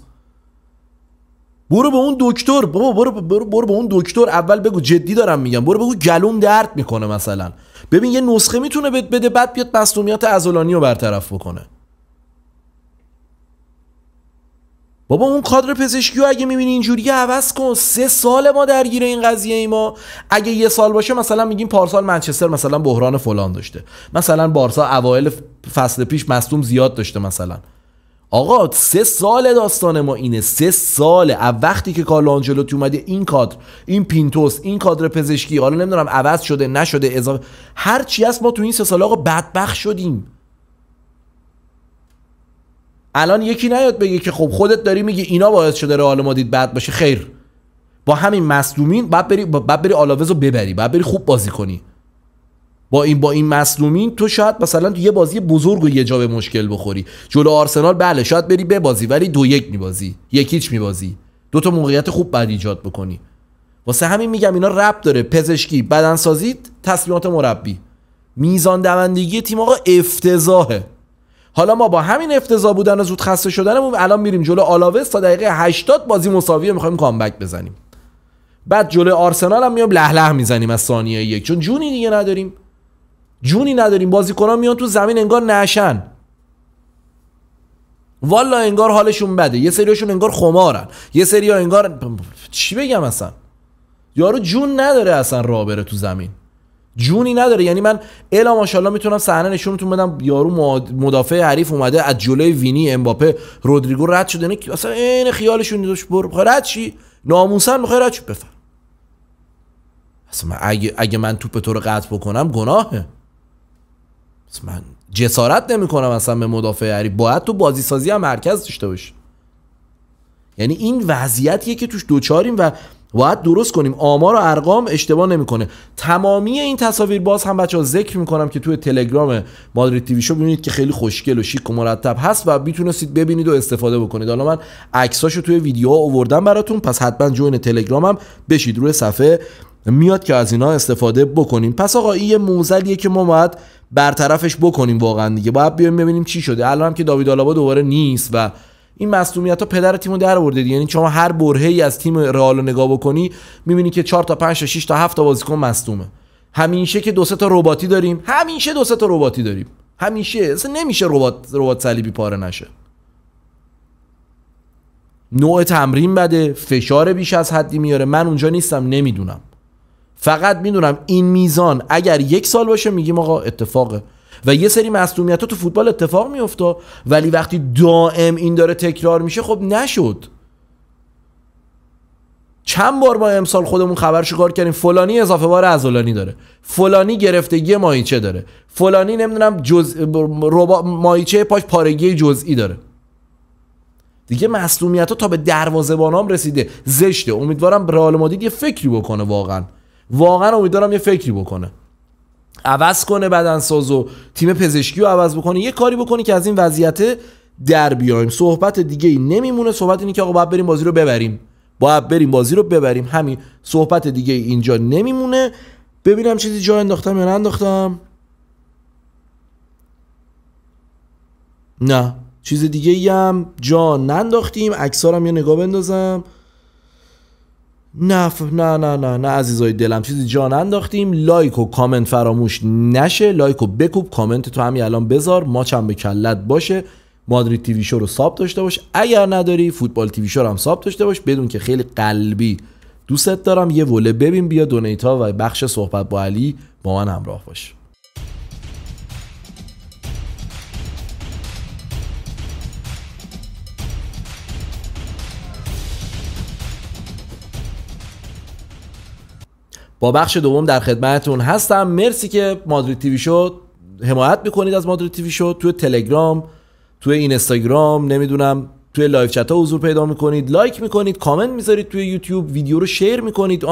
برو به اون دکتر، بابا برو به اون دکتر اول بگو، جدی دارم میگم، برو بگو گلوم درد میکنه مثلا، ببین یه نسخه میتونه بده، بعد بیاد مصدومیت عضلانی رو برطرف بکنه. بابا اون کادر پزشکی رو اگه میبینی اینجوری عوض کن. 3 سال ما درگیر این قضیه ای. ما اگه 1 سال باشه مثلا میگیم پارسال منچستر مثلا بحران فلان داشته، مثلا بارسا اوایل فصل پیش مصدوم زیاد داشته مثلا. آقا 3 سال داستان ما اینه، 3 سال وقتی که کارلو آنجلوتی اومده، این کادر، این پینتوس، این کادر پزشکی، حالا نمیدونم عوض شده نشده، اضافه هر چی هست، ما تو این 3 سال آقا بدبخت شدیم. الان یکی نیاد بگه که خب خودت داری میگی اینا باعث شده رئال مادرید بد باشه. خیر، با همین مصدومین بعد بری آلاوز رو ببری، بعد بری خوب بازی کنی. با این مصدومین تو شاید مثلا تو یه بازی بزرگ و یه جا به مشکل بخوری. جلو آرسنال بله شاید بری ببازی، ولی 2-1 میبازی، 1-0 میبازی، 2 تا موقعیت خوب بعد ایجاد بکنی. واسه همین میگم اینا ربط داره. پزشکی، بدنسازی، تصمیمات مربی، میزان دوندگی تیم آقا افتضاحه. حالا ما با همین افتضاح بودن و زود خسته شدنمون الان میریم جلو آلاوز تا دقیقه 80 بازی مساویه، میخوایم کامبک بزنیم. بعد جلو آرسنال هم میام لهله میزنیم از ثانیه 1، چون جونی دیگه نداریم. جونی نداریم. بازیکنان میان تو زمین انگار نشن، والا انگار حالشون بده. یه سریاشون انگار خمارن، یه سریا انگار چی بگم اصلا، یارو جون نداره اصلا راه بره تو زمین، جونی نداره. یعنی من الا ماشاءالله میتونم صحنه نشونتون بدم، یارو مدافع حریف اومده از جلوی وینی، امباپه، رودریگو رد شده، نه اصلا این خیالشون نداشت برو رد چی، ناموسن میخوای رد چی بفر. اصلا من اگه من توپ تو رو قطع بکنم گناهه. اصلا من جسارت نمیکنم اصلا به مدافع حریف، باید تو بازی سازی هم مرکز داشته باشی. یعنی این وضعیتیه که توش دوچاریم و باید درست کنیم. آمار و ارقام اشتباه نمیکنه. تمامی این تصاویر باز هم بچه‌ها ذکر میکنم که توی تلگرام مادرید تیوی شو ببینید که خیلی خوشگل و شیک و مرتب هست و میتونستید ببینید و استفاده بکنید. حالا من عکساشو توی ویدیوها آوردم براتون، پس حتما جوین تلگرامم بشید، روی صفحه میاد که از اینا استفاده بکنیم. پس آقا این یه موزلیه که ما باید برطرفش بکنیم واقعا دیگه. باید بیایم ببینیم چی شده. الان هم که داوید آلابا دوباره نیست و این مصدومیت‌ها پدر تیمو در آورده دیگه. یعنی شما هر برهه‌ای از تیم رئال رو نگاه بکنی می‌بینی که 4 تا 5 تا 6 تا 7 تا بازیکن مصدومه. همیشه که 2 تا رباطی داریم، همیشه 2 تا رباطی داریم، همیشه. اصلا نمیشه رباط صلیبی پاره نشه. نوع تمرین بده، فشار بیش از حدی میاره. من اونجا نیستم نمیدونم، فقط میدونم این میزان اگر 1 سال باشه میگیم آقا اتفاقه و یه سری مصدومیت‌ها تو فوتبال اتفاق میفته، ولی وقتی دائم این داره تکرار میشه خب نشد. چند بار ما امسال خودمون خبرشو کار کردیم فلانی اضافه بار عضلانی داره، فلانی گرفتگی مایچه داره، فلانی نمیدونم مایچه پاش پارگی جزئی داره. دیگه مصدومیت‌ها تا به دروازه‌بانام رسیده. زشته. امیدوارم رئال مادرید یه فکری بکنه، واقعا امیدوارم یه فکری بکنه، عوض کنه بدنساز و تیم پزشکی رو عوض بکنه، یه کاری بکنه که از این وضعیت در بیایم. صحبت دیگه ای نمیمونه. صحبت اینه که آقا باید بریم بازی رو ببریم، همین. صحبت دیگه ای اینجا نمیمونه. ببینم چیزی جا انداختم یا ننداختم. نه چیز دیگه ای هم جا ننداختیم. عکسارم یه نگاه بندازم. نه عزیزای دلم، چیزی جا ننداختیم. لایک و کامنت فراموش نشه. لایک و بکوب، کامنت تو همین الان بذار، ماچم به کلت باشه. مادرید تیوی شو رو ساب داشته باش. اگر نداری فوتبال تیوی شو رو هم ساب داشته باش. بدون که خیلی قلبی دوستت دارم. یه وله ببین، بیا دونیتا و بخش صحبت با علی با من همراه باش. با بخش دوم در خدمتتون هستم. مرسی که مادرید تیوی شو حمایت میکنید از مادرید تیوی شو. توی تلگرام، توی اینستاگرام، نمیدونم توی لایو چت ها حضور پیدا میکنید، لایک میکنید، کامنت میذارید، توی یوتیوب ویدیو رو شیر میکنید.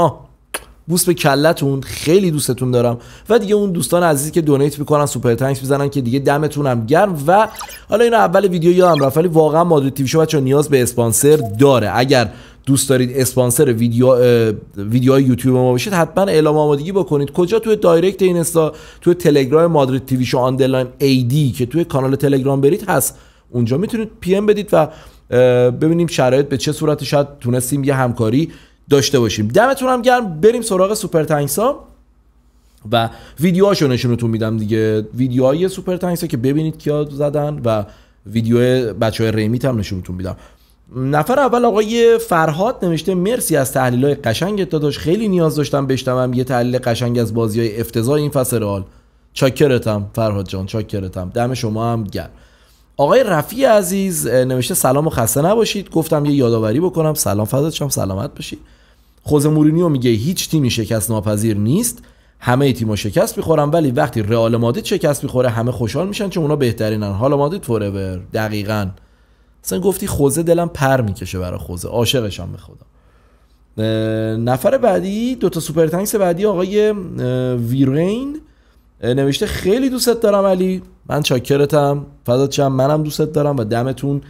بوس به کلتون، خیلی دوستتون دارم. و دیگه اون دوستان عزیزی که دونیت میکنن، سوپر تانکس میزنن، که دیگه دمتون هم گرم. و حالا اینو اول ویدیو یادم رفت، ولی واقعا مادرید تیوی شو بچه‌ها نیاز به اسپانسر داره. اگر دوست دارید اسپانسر ویدیوهای یوتیوب ما بشید، حتما اعلام آمادگی بکنید. کجا؟ توی دایرکت اینستا، توی تلگرام مادرید تیوی شو آندرلاین ایدی که توی کانال تلگرام برید هست. اونجا میتونید پی ام بدید و ببینیم شرایط به چه صورتی شاید تونستیم یه همکاری داشته باشیم. دمتون هم گرم. بریم سراغ سوپر تانکس ها و ویدیوهاشو نشونتون میدم دیگه. ویدیوهای سوپر تانکس ها که ببینید کیا زدن و ویدیو بچهای ریمیت هم نشونتون میدم. نفر اول آقای فرهاد نوشته مرسی از تحلیل‌های قشنگت داداش، خیلی نیاز داشتم بشنوم یه تحلیل قشنگ از بازی‌های افتضاح این فصل رئال. چاکرتم فرهاد جان، چاکرتم. دم شما هم گرم. آقای رفیع عزیز نوشته سلام و خسته نباشید. گفتم یه یادآوری بکنم. سلام فضات شم، سلامت باشی. خوزه مورینیو میگه هیچ تیمی شکست ناپذیر نیست، همه تیم‌ها شکست می‌خورن، ولی وقتی رئال مادرید شکست می‌خوره همه خوشحال میشن چون اونا بهترینن. حالا مادرید فوراور. دقیقاً. اصلا گفتی خوزه، دلم پر میکشه برای خوزه، عاشقشم به خدا. نفر بعدی، دوتا سوپر تانکس بعدی، آقای ویرین نوشته خیلی دوستت دارم علی. من چاکرتم فضات شم، منم دوستت دارم و دمتون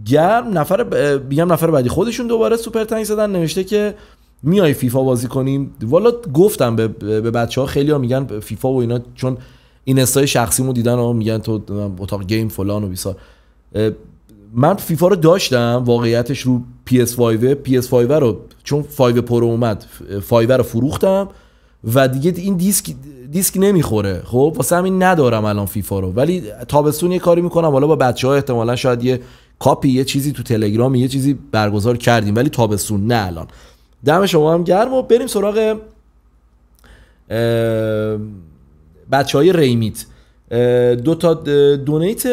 گرم. نفر بعدی خودشون دوباره سوپر تانکس دادن، نوشته که میای فیفا بازی کنیم. والا گفتم به بچه‌ها، خیلی‌ها میگن فیفا و اینا، چون این استای شخصیمو دیدن و میگن تو اتاق گیم فلان و بیسار. من فیفا رو داشتم واقعیتش رو PS5 رو، چون 5 پرو اومد 5 رو فروختم و دیگه این دیسک نمیخوره. خب واسه همین ندارم الان فیفا رو، ولی تابستون یه کاری میکنم. حالا با بچه‌ها احتمالاً شاید یه کاپی، یه چیزی تو تلگرام، یه چیزی برگزار کردیم، ولی تابستون نه الان. دم شما هم گرم. و بریم سراغ بچهای ریمیت. دو تا دونیت.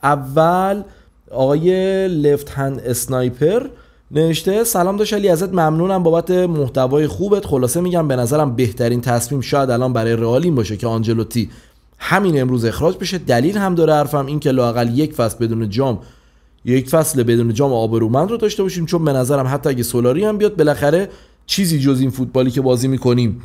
اول آقای لفت هند اسنایپر نوشته سلام داش علی، ازت ممنونم بابت محتوای خوبت. خلاصه میگم به نظرم بهترین تصمیم شاید الان برای رئال این باشه که آنجلوتی همین امروز اخراج بشه. دلیل هم داره حرفم، این که لااقل یک فصل بدون جام آبرومند رو داشته باشیم، چون به نظرم حتی اگه سولاری هم بیاد بالاخره چیزی جز این فوتبالی که بازی میکنیم،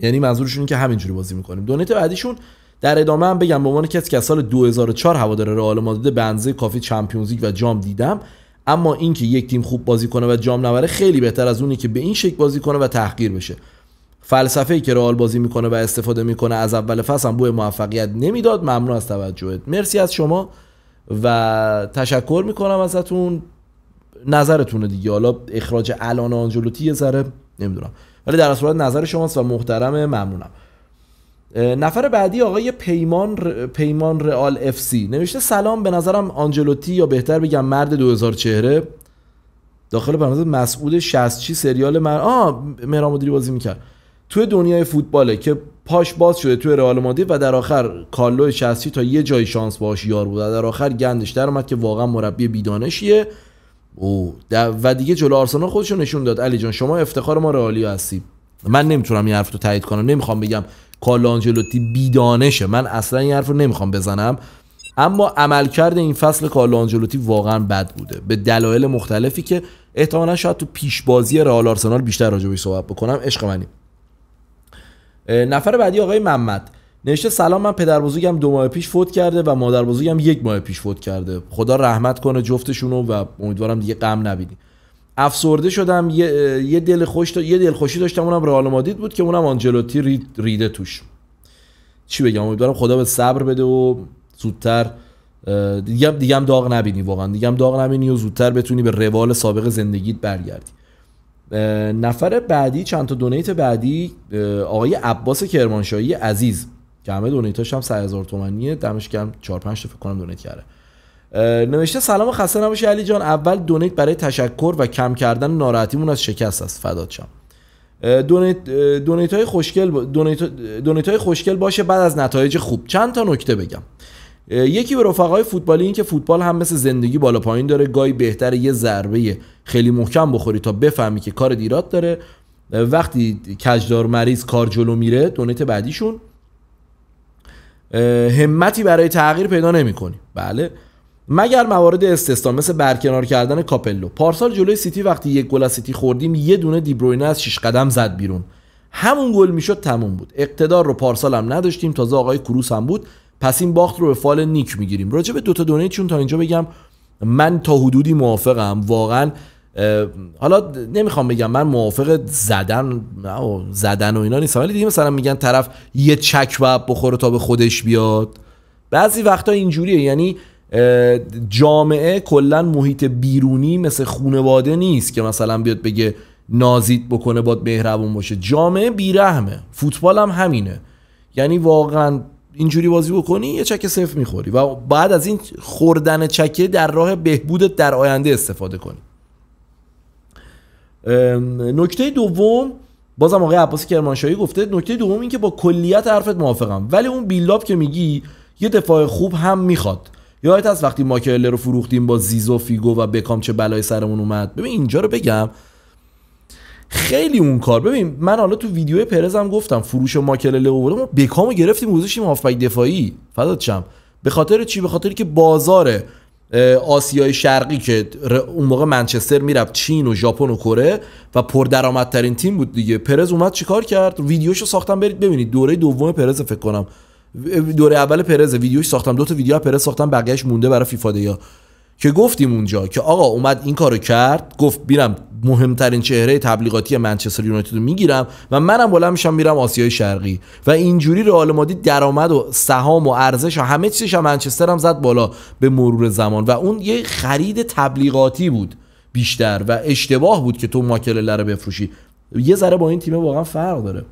یعنی منظورشون این که همینجوری بازی میکنیم. دونیت بعدیشون در ادامه هم بگم به عنوان کسی که سال 2004 هوادار رئال مادرید به اندازه کافی چمپیونز لیگ و جام دیدم، اما اینکه یک تیم خوب بازی کنه و جام نبره خیلی بهتر از اونی که به این شکل بازی کنه و تحقیر بشه. فلسفه‌ای که رئال بازی میکنه و استفاده میکنه از اول فصل هم بوی موفقیت نمیداد. ممنون از توجهت. مرسی از شما و تشکر میکنم ازتون. نظرتونه دیگه. حالا اخراج الان آنجلوتی یه ذره نمیدونم، ولی در صورت نظر شماست و محترمه. ممنونم. نفر بعدی آقای پیمان رئال اف سی نوشته سلام، به نظرم آنجلوتی، یا بهتر بگم مرد 2000 چهره، داخل برنامه مسعود 60 سریال مهران مدیری بازی میکرد توی دنیای فوتباله که پاش باز شده توی رئال مادرید و در آخر کارلو 60 تا یه جای شانس باهاش یار بود، در آخر گندش در اومد که واقعا مربی بیدانشیه و دیگه جلو آرسنال خودشو نشون داد. علی جان شما افتخار ما رئالی هستی. من نمیتونم این حرف رو تایید کنم، نمیخوام بگم کارلو آنجلوتی بیدانشه، من اصلا این حرف رو نمیخوام بزنم، اما عملکرد این فصل کارلو آنجلوتی واقعا بد بوده به دلایل مختلفی که احتمالاً شاید تو پیشبازی رئال آرسنال بیشتر راجع بهش صحبت بکنم. عشق منی. نفر بعدی آقای محمد نوشته سلام، من پدر بزرگم 2 ماه پیش فوت کرده و مادر بزرگم 1 ماه پیش فوت کرده. خدا رحمت کنه جفتشونو و امیدوارم دیگه غم نبینی. افسرده شدم. یه دلخوشی داشتم، اونم رئال مادرید بود که اونم آنجلوتی ریده توش. چی بگم، امیدوارم خدا به صبر بده و زودتر دیگه هم داغ نبینی، واقعا دیگه هم داغ نبینی و زودتر بتونی به روال سابق زندگیت برگردی. نفر بعدی، چند تا دونیت بعدی، آقای عباس کرمانشاهی عزیز که همه دونیتاش هم 3000 تومانیه، دمش گرم، 4-5 تا فکر کنم دونیت کرده. نوشته سلام و خسته نباشی علی جان، اول دونیت برای تشکر و کم کردن ناراحتیمون از شکست است، فدات شم. دونیت های خوشگل باشه بعد از نتایج خوب. چند تا نکته بگم. یکی به رفقای فوتبالی، این که فوتبال هم مثل زندگی بالا پایین داره، گاهی بهتره یه ضربه خیلی محکم بخوری تا بفهمی که کار دیرات داره. وقتی کجدار مریض کار جلو میره، دونیت بعدیشون همتی برای تغییر پیدا نمی‌کنی. بله، مگر موارد استثنا مثل برکنار کردن کاپلو. پارسال جلوی سیتی وقتی 1 گل از سیتی خوردیم، یه دونه دیبروینه از 6 قدم زد بیرون، همون گل میشد تموم بود. اقتدار رو پارسال هم نداشتیم، تازه آقای کروس هم بود، پس این باخت رو به فال نیک میگیریم. راجع به 2 تا دونیتشون تا اینجا بگم من تا حدودی موافقم واقعا. حالا نمیخوام بگم من موافق زدن و اینا نیستم، ولی دیگه مثلا میگن طرف یه چک بخوره تا به خودش بیاد. بعضی وقتا اینجوریه، یعنی جامعه کلا محیط بیرونی مثل خانواده نیست که مثلا بیاد بگه نازیت بکنه باد مهربون باشه. جامعه بیرحمه، فوتبال هم همینه، یعنی واقعا اینجوری بازی بکنی یه چک صفر میخوری و بعد از این خوردن چکه در راه بهبودت در آینده استفاده کنی. نکته دوم، بازم آقای عباس کرمانشاهی گفته، نکته دوم این که با کلیت حرفت موافقم، ولی اون بیلداپ که میگی یه دفاع خوب هم میخواد. یادت هست وقتی ماکلله رو فروختیم با زیزو، فیگو و بکام چه بلای سرمون اومد؟ ببین اینجا رو بگم، خیلی اون کار، ببین من حالا تو ویدیو پرزم گفتم فروش ماکلله آوردیم، ما بکامو گرفتیم گذاشتیم هافبک دفاعی. فدات شم. به خاطر چی؟ به خاطری که بازار آسیای شرقی که اون موقع منچستر میرفت چین و ژاپن و کره و پردرآمدترین تیم بود دیگه، پرز اومد چیکار کرد؟ ویدیوشو ساختم، برید ببینید. دوره دوم پرز فکر کنم، دوره اول پرز ویدیوش ساختم، 2 تا ویدیو پرز ساختم، بقیه‌اش مونده برای فیفا دیا، که گفتیم اونجا که آقا اومد این کارو کرد، گفت میرم مهمترین چهره تبلیغاتی منچستر یونایتد رو میگیرم و منم بالا میشم میرم آسیای شرقی و اینجوری رئال مادرید درآمد و سهام و ارزش و همه چیزش منچستر هم زد بالا به مرور زمان و اون یه خرید تبلیغاتی بود بیشتر و اشتباه بود که تو ماکلله رو بفروشی. یه ذره با این تیم واقعا فرق داره.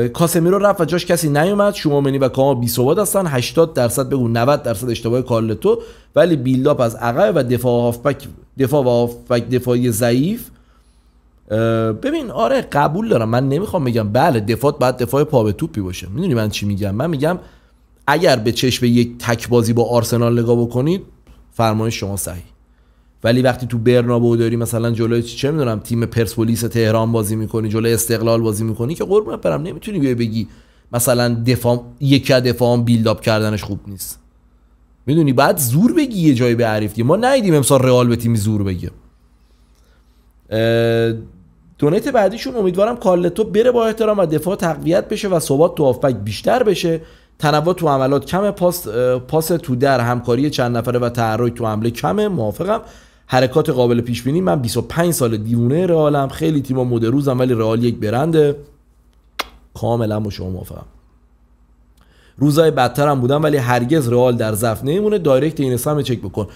کاسمیرو رفت و جاش کسی نیومد. شومنی و کاما بی ثبات هستن، 80% بگو 90% اشتباه کارلتو، ولی بیلداپ از عقب و دفاع دفاعی ضعیف. ببین آره قبول دارم، من نمیخوام بگم بله دفاع باید دفاع پا به توپی باشه. میدونی من چی میگم؟ من میگم اگر به چشم یک تک بازی با آرسنال نگاه بکنید فرمایش شما صحیح، ولی وقتی تو برنابئو داری مثلا جلوی چه میدونم تیم پرسپولیس تهران بازی میکنی، جلوی استقلال بازی میکنی، که قربونت برم نمیتونی بگی مثلا دفاع یکی از دفاعان بیلداپ کردنش خوب نیست. میدونی بعد زور بگی یه جایی به حریف. ما ندیدیم امسال رئال به تیمی زور بگه. دونیت بعدیشون امیدوارم کارلتو بره با احترام و دفاع تقویت بشه و ثبات تو هافبک بیشتر بشه، تنوع تو عملات کمه، پاس تو در همکاری چند نفره و تحرک تو حمله کمه. موافقم. حرکات قابل پیش بینی. من 25 سال دیوونه رئالم، خیلی تیم‌ها مدروزم ولی رئال یک برنده. کاملا با شما موافقم. روزای بدتر هم بودم ولی هرگز رئال در ضعف نمیمونه. دایرکت این اسم چک بکن.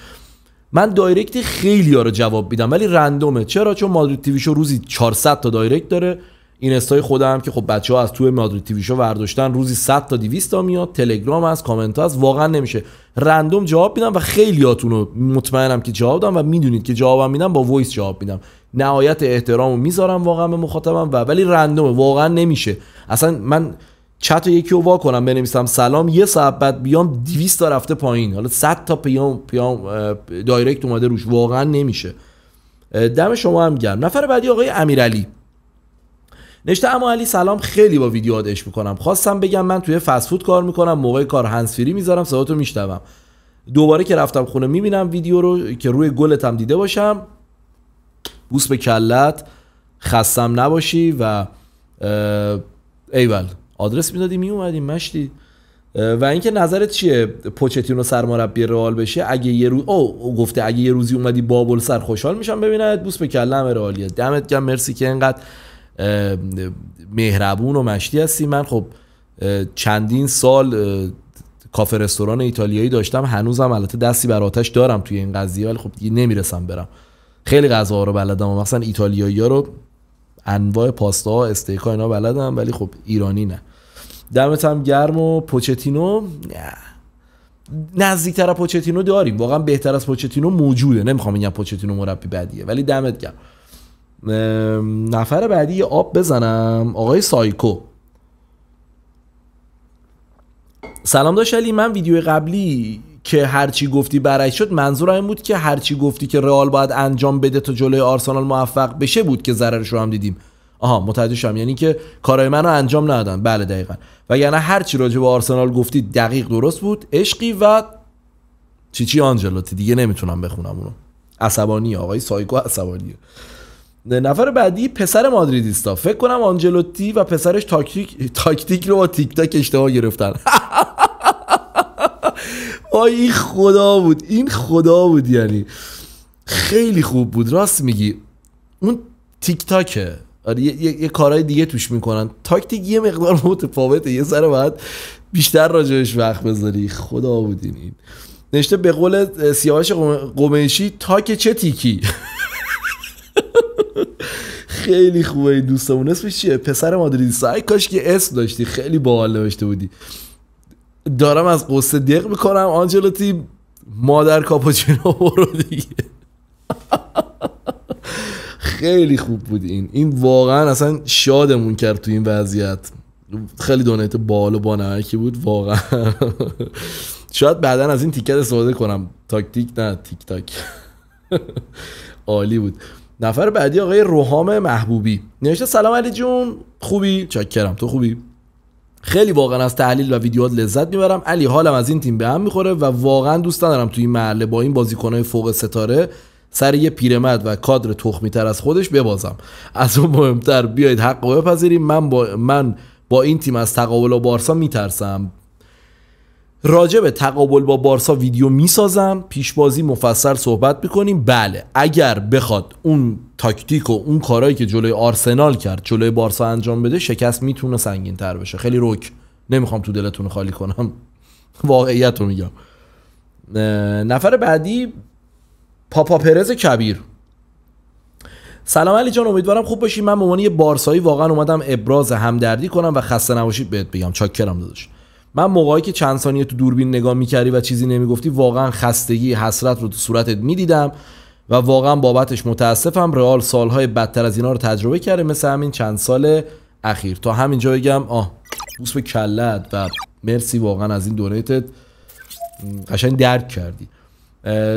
من دایرکت خیلی ها رو جواب میدم ولی رندومه. چرا؟ چون مادرید تیوی شو روزی 400 تا دایرکت داره. این استای خودم که خب بچه‌ها از توی مادرید تیوی شو برداشتن، روزی 100 تا 200 تا میاد. تلگرام هست، کامنت هست، واقعا نمیشه. رندوم جواب میدم و خیلیاتون رو مطمئنم که جواب دادم و میدونید که جوابم میدم با وایس جواب میدم. نهایت احترامو میذارم واقعا به مخاطبم ولی رندومه، واقعا نمیشه. اصلا من چت یکی رو وا کنم بنویسم سلام، یه ساعت بعد بیام 200 تا رفته پایین، حالا 100 تا پیام دایرکت اومده روش، واقعا نمیشه. دم شما هم گرم. نفر بعدی آقای امیرعلی نشته اما علی سلام، خیلی با ویدیوات عشق میکنم. خواستم بگم من توی فست فود کار میکنم، موقع کار هندزفری میذارم، صداتو میشنوم. دوباره که رفتم خونه میبینم ویدیو رو که روی گلتم دیده باشم. بوس به کلت، خستم نباشی و ایول. آدرس میدادی میومدیم مشتی. و اینکه نظرت چیه پوچتینو سرمربی رئال بشه؟ اگه یه روز گفته اگه یه روزی اومدی بابل سر خوشحال میشم ببینمت. بوس به کلم رئالیه. دمت گرم، مرسی که اینقدر مهربون و مشتی هستی. من خب چندین سال کافه رستوران ایتالیایی داشتم، هنوزم البته دستی بر آتش دارم توی این قضیه، ولی خب دیگه نمیرسم برم. خیلی غذاها رو بلدم و مثلا ایتالیایی‌ها رو انواع پاستا، استیک‌ها اینا بلدم، ولی خب ایرانی نه. دمت هم گرم. و پوچتینو نزدیک‌تر از پوچتینو داریم، واقعا بهتر از پوچتینو موجوده. نمیخوام بگم پوچتینو مربی بدیه، ولی دمت گرم. نفر بعدی یه آب بزنم. آقای سایکو، سلام داشت علی. من ویدیو قبلی که هرچی گفتی برعکس شد، منظورم این بود که هرچی گفتی که رئال باید انجام بده تا جلوی آرسنال موفق بشه بود که ضررش رو هم دیدیم. آها متوجه شدم، یعنی که کارهای منو انجام ندادن. بله دقیقاً. وگرنه هرچی راجع به آرسنال گفتی دقیق درست بود. عشقی و چیچی آنجلوتی دیگه نمیتونم بخونم اونو. عصبانی آقای سایکو، عصبانیه. نفر بعدی پسر مادریدیستا. فکر کنم آنجلوتی و پسرش تاکتیک رو با تیک تاک اشتباه گرفتن. این خدا بود، این خدا بود، یعنی خیلی خوب بود. راست میگی، اون تیک تاکه. آره یه کارهای دیگه توش میکنن. تاکتیک یه مقدار متفاوته، یه ذره باید بیشتر راجعش وقت بذاری. خدا بود این نشته به قول سیاوش قمیشی تاک چه تیکی. خیلی خوبه این دوستمون. اسمش چیه؟ پسر مادریدیستا. ای کاش که اسم داشتی، خیلی باحال نوشته بودی. دارم از قصه دق میکنم. آنجلوتی مادر کاپوچینو برو دیگه. خیلی خوب بود این واقعا اصلا شادمون کرد تو این وضعیت. خیلی دونیت باحال و بانمکی بود واقعا. شاید بعدن از این تیکت استفاده کنم. تاکتیک نه تیک تاک. عالی بود. نفر بعدی آقای روحام محبوبی نوشته سلام علی جون، خوبی؟ چاکرم، تو خوبی؟ خیلی واقعا از تحلیل و ویدیوات لذت میبرم علی. حالم از این تیم به هم میخوره و واقعا دوست دارم توی این محله با این بازیکنای فوق ستاره سر یه پیرمرد و کادر تخمی تر از خودش ببازم. از اون مهمتر بیایید حق رو بپذیریم. من با این تیم از تقابل با بارسا میترسم. راجع به تقابل با بارسا ویدیو میسازم، پیشبازی مفصل صحبت میکنیم. بله اگر بخواد اون تاکتیک و اون کارهایی که جلوی آرسنال کرد جلوی بارسا انجام بده، شکست میتونه سنگین تر بشه. خیلی رک، نمیخوام تو دلتون خالی کنم، واقعیت رو میگم. نفر بعدی پاپا پرز کبیر. سلام علی جان، امیدوارم خوب باشی. من به عنوان یه بارسایی واقعا اومدم ابراز همدردی کنم و خسته نباشید بهت بگم. چاکرم داداش. من موقعی که چند ثانیه تو دوربین نگاه میکردی و چیزی نمیگفتی، واقعا خستگی، حسرت رو تو صورتت میدیدم و واقعا بابتش متاسفم. رئال سالهای بدتر از اینا رو تجربه کرده، مثل همین چند سال اخیر. تا همینجا بگم بوس به کلت و مرسی واقعا از این دونیتت، قشنگ درک کردی.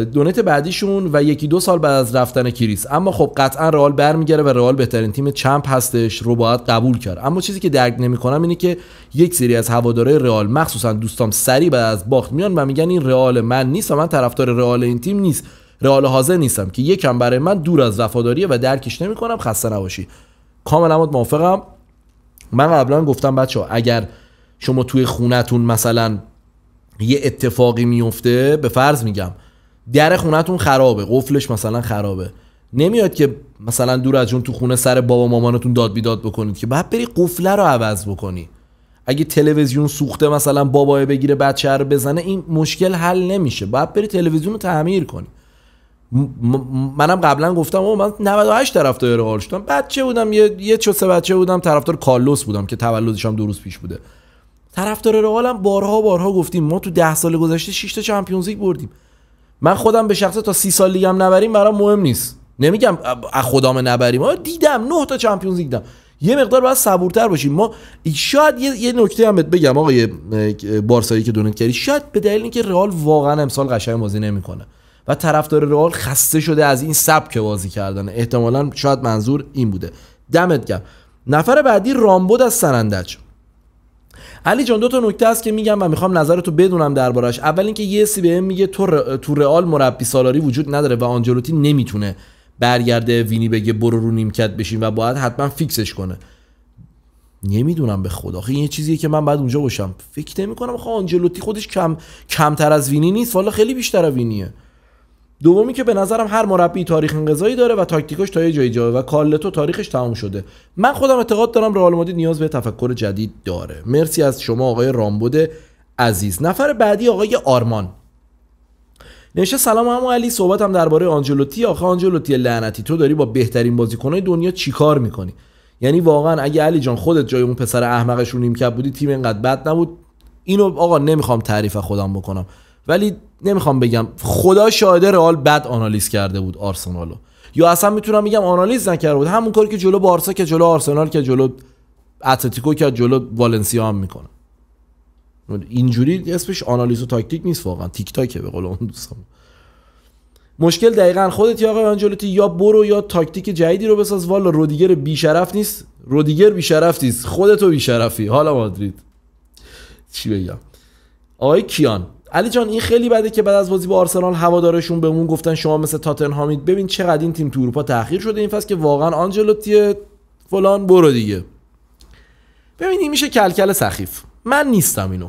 دونیت بعدیشون و 1-2 سال بعد از رفتن کریس. اما خب قطعا رئال برمیگره و رئال بهترین تیم چمپ هستش رو باید قبول کرد. اما چیزی که درک نمی‌کنم اینه که یک سری از هوادارهای رئال، مخصوصا دوستام، سری بعد از باخت میان و میگن این رئال من نیست و من طرفدار رئال این تیم نیست، رئال حاضر نیستم، که یکم برای من دور از وفاداریه و درکش نمی‌کنم. خسته نباشی. کاملا موافقم. من قبلا گفتم بچه‌ها اگر شما توی خونتون مثلا یه اتفاقی میفته، به فرض میگم در خونتون خرابه، قفلش مثلا خرابه، نمیاد که مثلا دور از جون تو خونه سر بابا مامانتون داد بیداد بکنید، که بعد بری قفله رو عوض بکنی. اگه تلویزیون سوخته مثلا بابای بگیره بچه رو بزنه، این مشکل حل نمیشه، باید بری تلویزیون رو تعمیر کنی. منم قبلا گفتم من 98 طرفدار رئال شدم، بچه بودم، یه چوسه بچه بودم، طرفدار کارلوس بودم که تولدش هم 2 روز پیش بوده. طرفدار رئال هم بارها گفتیم، ما تو 10 سال گذشته 6 تا چمپیونز لیگ بردیم. من خودم به شخصه تا 30 سال لیگ هم نبریم برام مهم نیست، نمیگم از خودم نبریم، دیدم 9 تا چمپیونز لیگ دیدم. یه مقدار باید صبورتر باشیم. ما شاید یه نکته هم بهت بگم آقای بارسایی که دونت کردی، شاید به دلیل اینکه رئال واقعا امسال قشنگ بازی نمیکنه و طرفدار رئال خسته شده از این سبک بازی کردن، احتمالاً شاید منظور این بوده. دمت گرم. نفر بعدی رامبد از سنندج. علی جان 2 تا نکته هست که میگم و میخوام نظرتو بدونم دربارش. اول اینکه یه سی بهم میگه تو رئال مربی سالاری وجود نداره و آنجلوتی نمیتونه برگرده وینی بگه برو رو نیمکت بشین و باید حتما فیکسش کنه. نمیدونم به خدا آخه این یه چیزیه که من بعد اونجا باشم. فکر نمی‌کنم آخه آنجلوتی خودش کمتر از وینی نیست، والا خیلی بیشتر از وینیه. دومی که به نظرم هر مربی تاریخ انقضایی داره و تاکتیکاش تا یه جایی و کارلتو تاریخش تموم شده. من خودم اعتقاد دارم رئال مادرید نیاز به تفکر جدید داره. مرسی از شما آقای رامبد عزیز. نفر بعدی آقای آرمان نوشته سلام عمو علی، صحبتم درباره آنجلوتی. آخه آنجلوتی لعنتی تو داری با بهترین بازیکن‌های دنیا چیکار میکنی؟ یعنی واقعا اگه علی جان خودت جای اون پسر احمقش رو نیمکت بودی تیم اینقدر بد نبود. اینو آقا نمیخوام تعریف خودم بکنم ولی نمیخوام بگم خدا شاهده رئال بد آنالیز کرده بود آرسنالو، یا اصلا میتونم بگم آنالیز نکرده بود، همون کاری که جلو بارسا که جلو آرسنال که جلو اتلتیکو که جلو والنسیا هم میکنه. اینجوری اسمش آنالیز و تاکتیک نیست، واقعا تیک تاکه به قول اون دوستم. مشکل دقیقاً خودت یا آقای آنجلوتی، یا برو یا تاکتیک جدیدی رو بساز. والا رودیگر بیشرف نیست، رودیگر بیشرف نیست، خودت بیشرفی. حالا مادرید چی بگم. آقای کیان علی جان این خیلی بده که بعد از بازی با آرسنال هوادارشون بهمون گفتن شما مثل تاتنهامید. ببین چقدر این تیم تو اروپا تأخیر شده این فصل که واقعا آنجلوتی فلان برو دیگه. ببین این میشه کلکل سخیف. من نیستم اینو،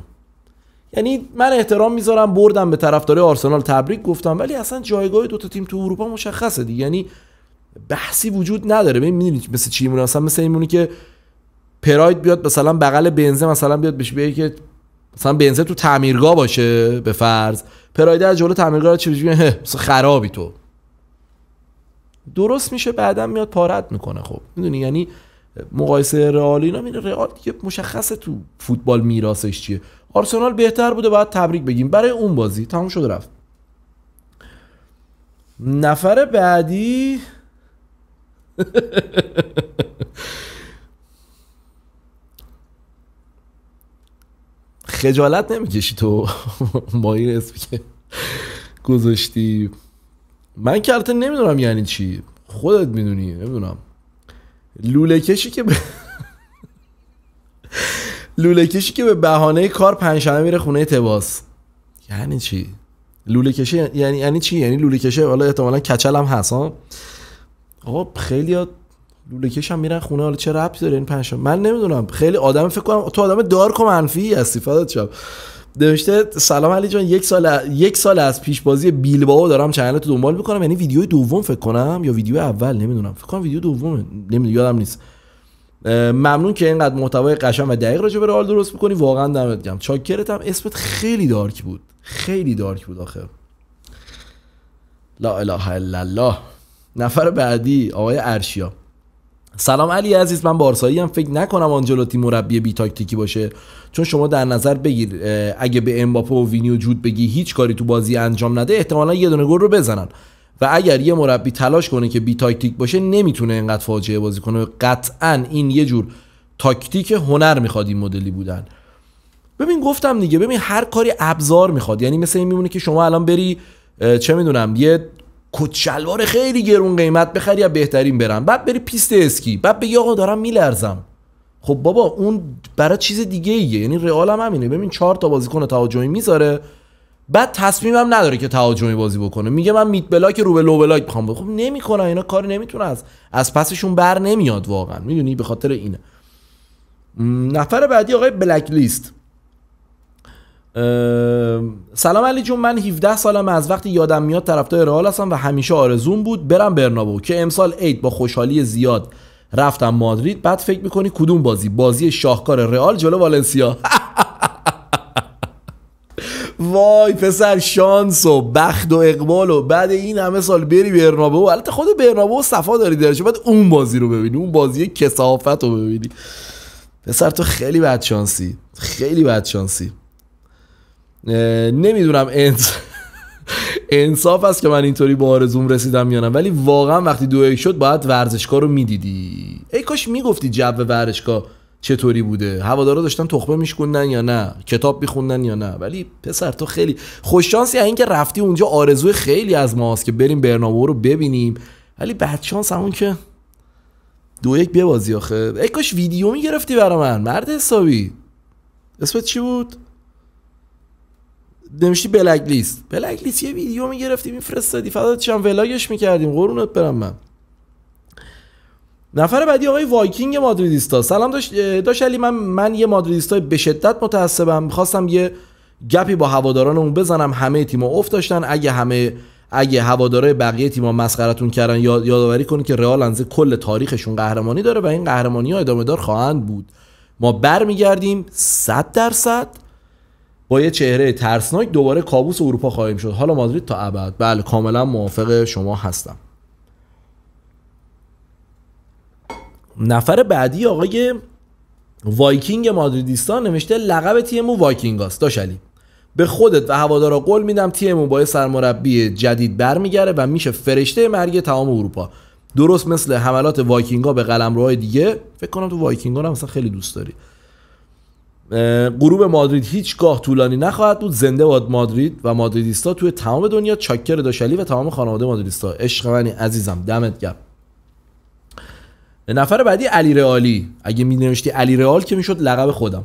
یعنی من احترام میذارم، بردم به طرفدارای آرسنال تبریک گفتم، ولی اصلا جایگاه دو تا تیم تو اروپا مشخصه دیگه، یعنی بحثی وجود نداره. ببین میدونید مثل چی میمونه، مثلا اینمونه که پراید بیاد مثلا بغل بنزه مثلا بیاد بهش بگه که مثلا بنزه تو تعمیرگاه باشه به فرض، پراید از جلو تعمیرگاه چجوری مثلا خرابی تو درست میشه، بعدم میاد پارت میکنه. خب میدونی یعنی مقایسه رئال اینا، میره رئال دیگه مشخصه تو فوتبال میراثش چیه. آرسنال بهتر بوده باید تبریک بگیم برای اون بازی، تموم شد رفت. نفر بعدی خجالت نمیکشی تو با این اسمی که گذاشتی؟ من که البته نمیدونم یعنی چی، خودت میدونی. نمیدونم لوله کشی که به بهانه کار پنجشنبه میره خونه تباس یعنی چی؟ لوله کشی یعنی چی؟ یعنی لوله کشه حالا احتمالاً کچل هم هست ها. آقا خیلی‌ها لوله کش هم میرن خونه، حالا چه ربطی داره این پنجشنبه؟ من نمیدونم. خیلی آدم فکر کنم تو آدم دارک و منفی هستی. فدات شم. نوشته سلام علی جان، یک سال از پیش بازی بیلبائو دارم چنلت رو دنبال میکنم، یعنی ویدیو دوم فکر کنم یا ویدیو اول، نمیدونم، فکر کنم ویدیو دومه، نمیدونم یادم نیست. ممنون که اینقدر محتوای قشنگ و دقیق راجع به رئال درست میکنی، واقعا دمت گرم. چاکرتم. اسمت خیلی دارک بود، خیلی دارک بود آخر. لا اله الا الله. نفر بعدی آقای ارشیا. سلام علی عزیز، من بارسایی ام، فکر نکنم آنجلوتی مربی بی تاکتیکی باشه، چون شما در نظر بگیر اگه به امباپه و وینیو جود بگی هیچ کاری تو بازی انجام نده احتمالاً یه دونه گل رو بزنن، و اگر یه مربی تلاش کنه که بی تاکتیک باشه نمیتونه اینقدر فاجعه بازی کنه. قطعاً این یه جور تاکتیک هنر میخواد این مدلی بودن. ببین گفتم دیگه، ببین هر کاری ابزار میخواد، یعنی مثل این میمونه که شما الان بری چه میدونم یه کت شلوار خیلی گرون قیمت بخری یا بهترین برن، بعد بری پیست اسکی، بعد بگی آقا دارم میلرزم. خب بابا اون برای چیز دیگه ایه. یعنی رئال هم همینه. ببین 4 تا بازیکن تهاجمی میذاره، بعد تصمیمم نداره که تهاجمی بازی بکنه، میگه من میت بلاک رو به لو بلاک میخوام. خب نمیکنه اینا، کاری نمیتونه از پسشون بر نمیاد واقعا، میدونی، به خاطر اینه. نفر بعدی آقای بلک لیست. سلام علی جون، من 17 سالم، از وقتی یادم میاد طرفدار رئال هستم و همیشه آرزوم بود برم برنابو، که امسال عید با خوشحالی زیاد رفتم مادرید. بعد فکر میکنی کدوم بازی شاهکار رئال جلو والنسیا. وای پسر، شانس و بخت و اقبال و بعد این همه سال بری برنابو. البته خود برنابو صفا داری درش، بعد اون بازی رو ببینی، اون بازی کثافت رو ببینی. پسر تو خیلی بدشانسی، خیلی بدشانسی. نمیدونم انصاف است که من اینطوری با آرزوم رسیدم یا نه، ولی واقعا وقتی 2-1 شد باید ورزشگاه رو میدیدی. ای کاش میگفتی جو ورزشگاه چطوری بوده، هوادارا داشتن تخمه میشکوندن یا نه، کتاب میخوندن یا نه. ولی پسر تو خیلی خوش شانسی این که رفتی اونجا. آرزوی خیلی از ماست که بریم برنابو رو ببینیم، ولی بد شانس همون که 2-1 ببازی. آخه ای کاش ویدیو میگرفتی برا من، مرد حسابی. اسمت چی بود؟ نمیشتی بلک لیست یه ویدیو میگرفتی میفرستادی، فدات شم، ولاگش میکردیم، قرونت برم من. نفر بعدی آقای وایکینگ مادریدیستا. سلام داش علی، من یه مادریدیستا به شدت متعصبم، می‌خواستم یه گپی با هوادارانمون بزنم. همه تیم‌ها افت داشتن. اگه هوادارهای بقیه تیم‌ها مسخرتون کردن یادآوری کنید که رئال از کل تاریخشون قهرمانی داره و این قهرمانی‌ها ادامه دار خواهند بود. ما برمیگردیم 100% با یه چهره ترسناک دوباره کابوس اروپا خواهیم شد. حالا مادرید تا ابد. بله کاملا موافق شما هستم. نفر بعدی آقای وایکینگ مادریدیستا نوشته لقب تیمو وایکینگاست. داش علی به خودت و هوادارا قول میدم تیمو با سرمربی جدید برمیگره و میشه فرشته مرگ تمام اروپا، درست مثل حملات وایکینگا به قلمروهای دیگه. فکر کنم تو وایکینگا رو مثلا خیلی دوست داری. غروب مادرید هیچگاه طولانی نخواهد بود. زنده باد مادرید و مادریدیستا توی تمام دنیا. چاکر داش علی و تمام خانواده مادریدیستا. عشق منی عزیزم، دمت گرم. نفر بعدی علی رئالی. اگه می نوشتی علی رئال که میشد لقب خودم.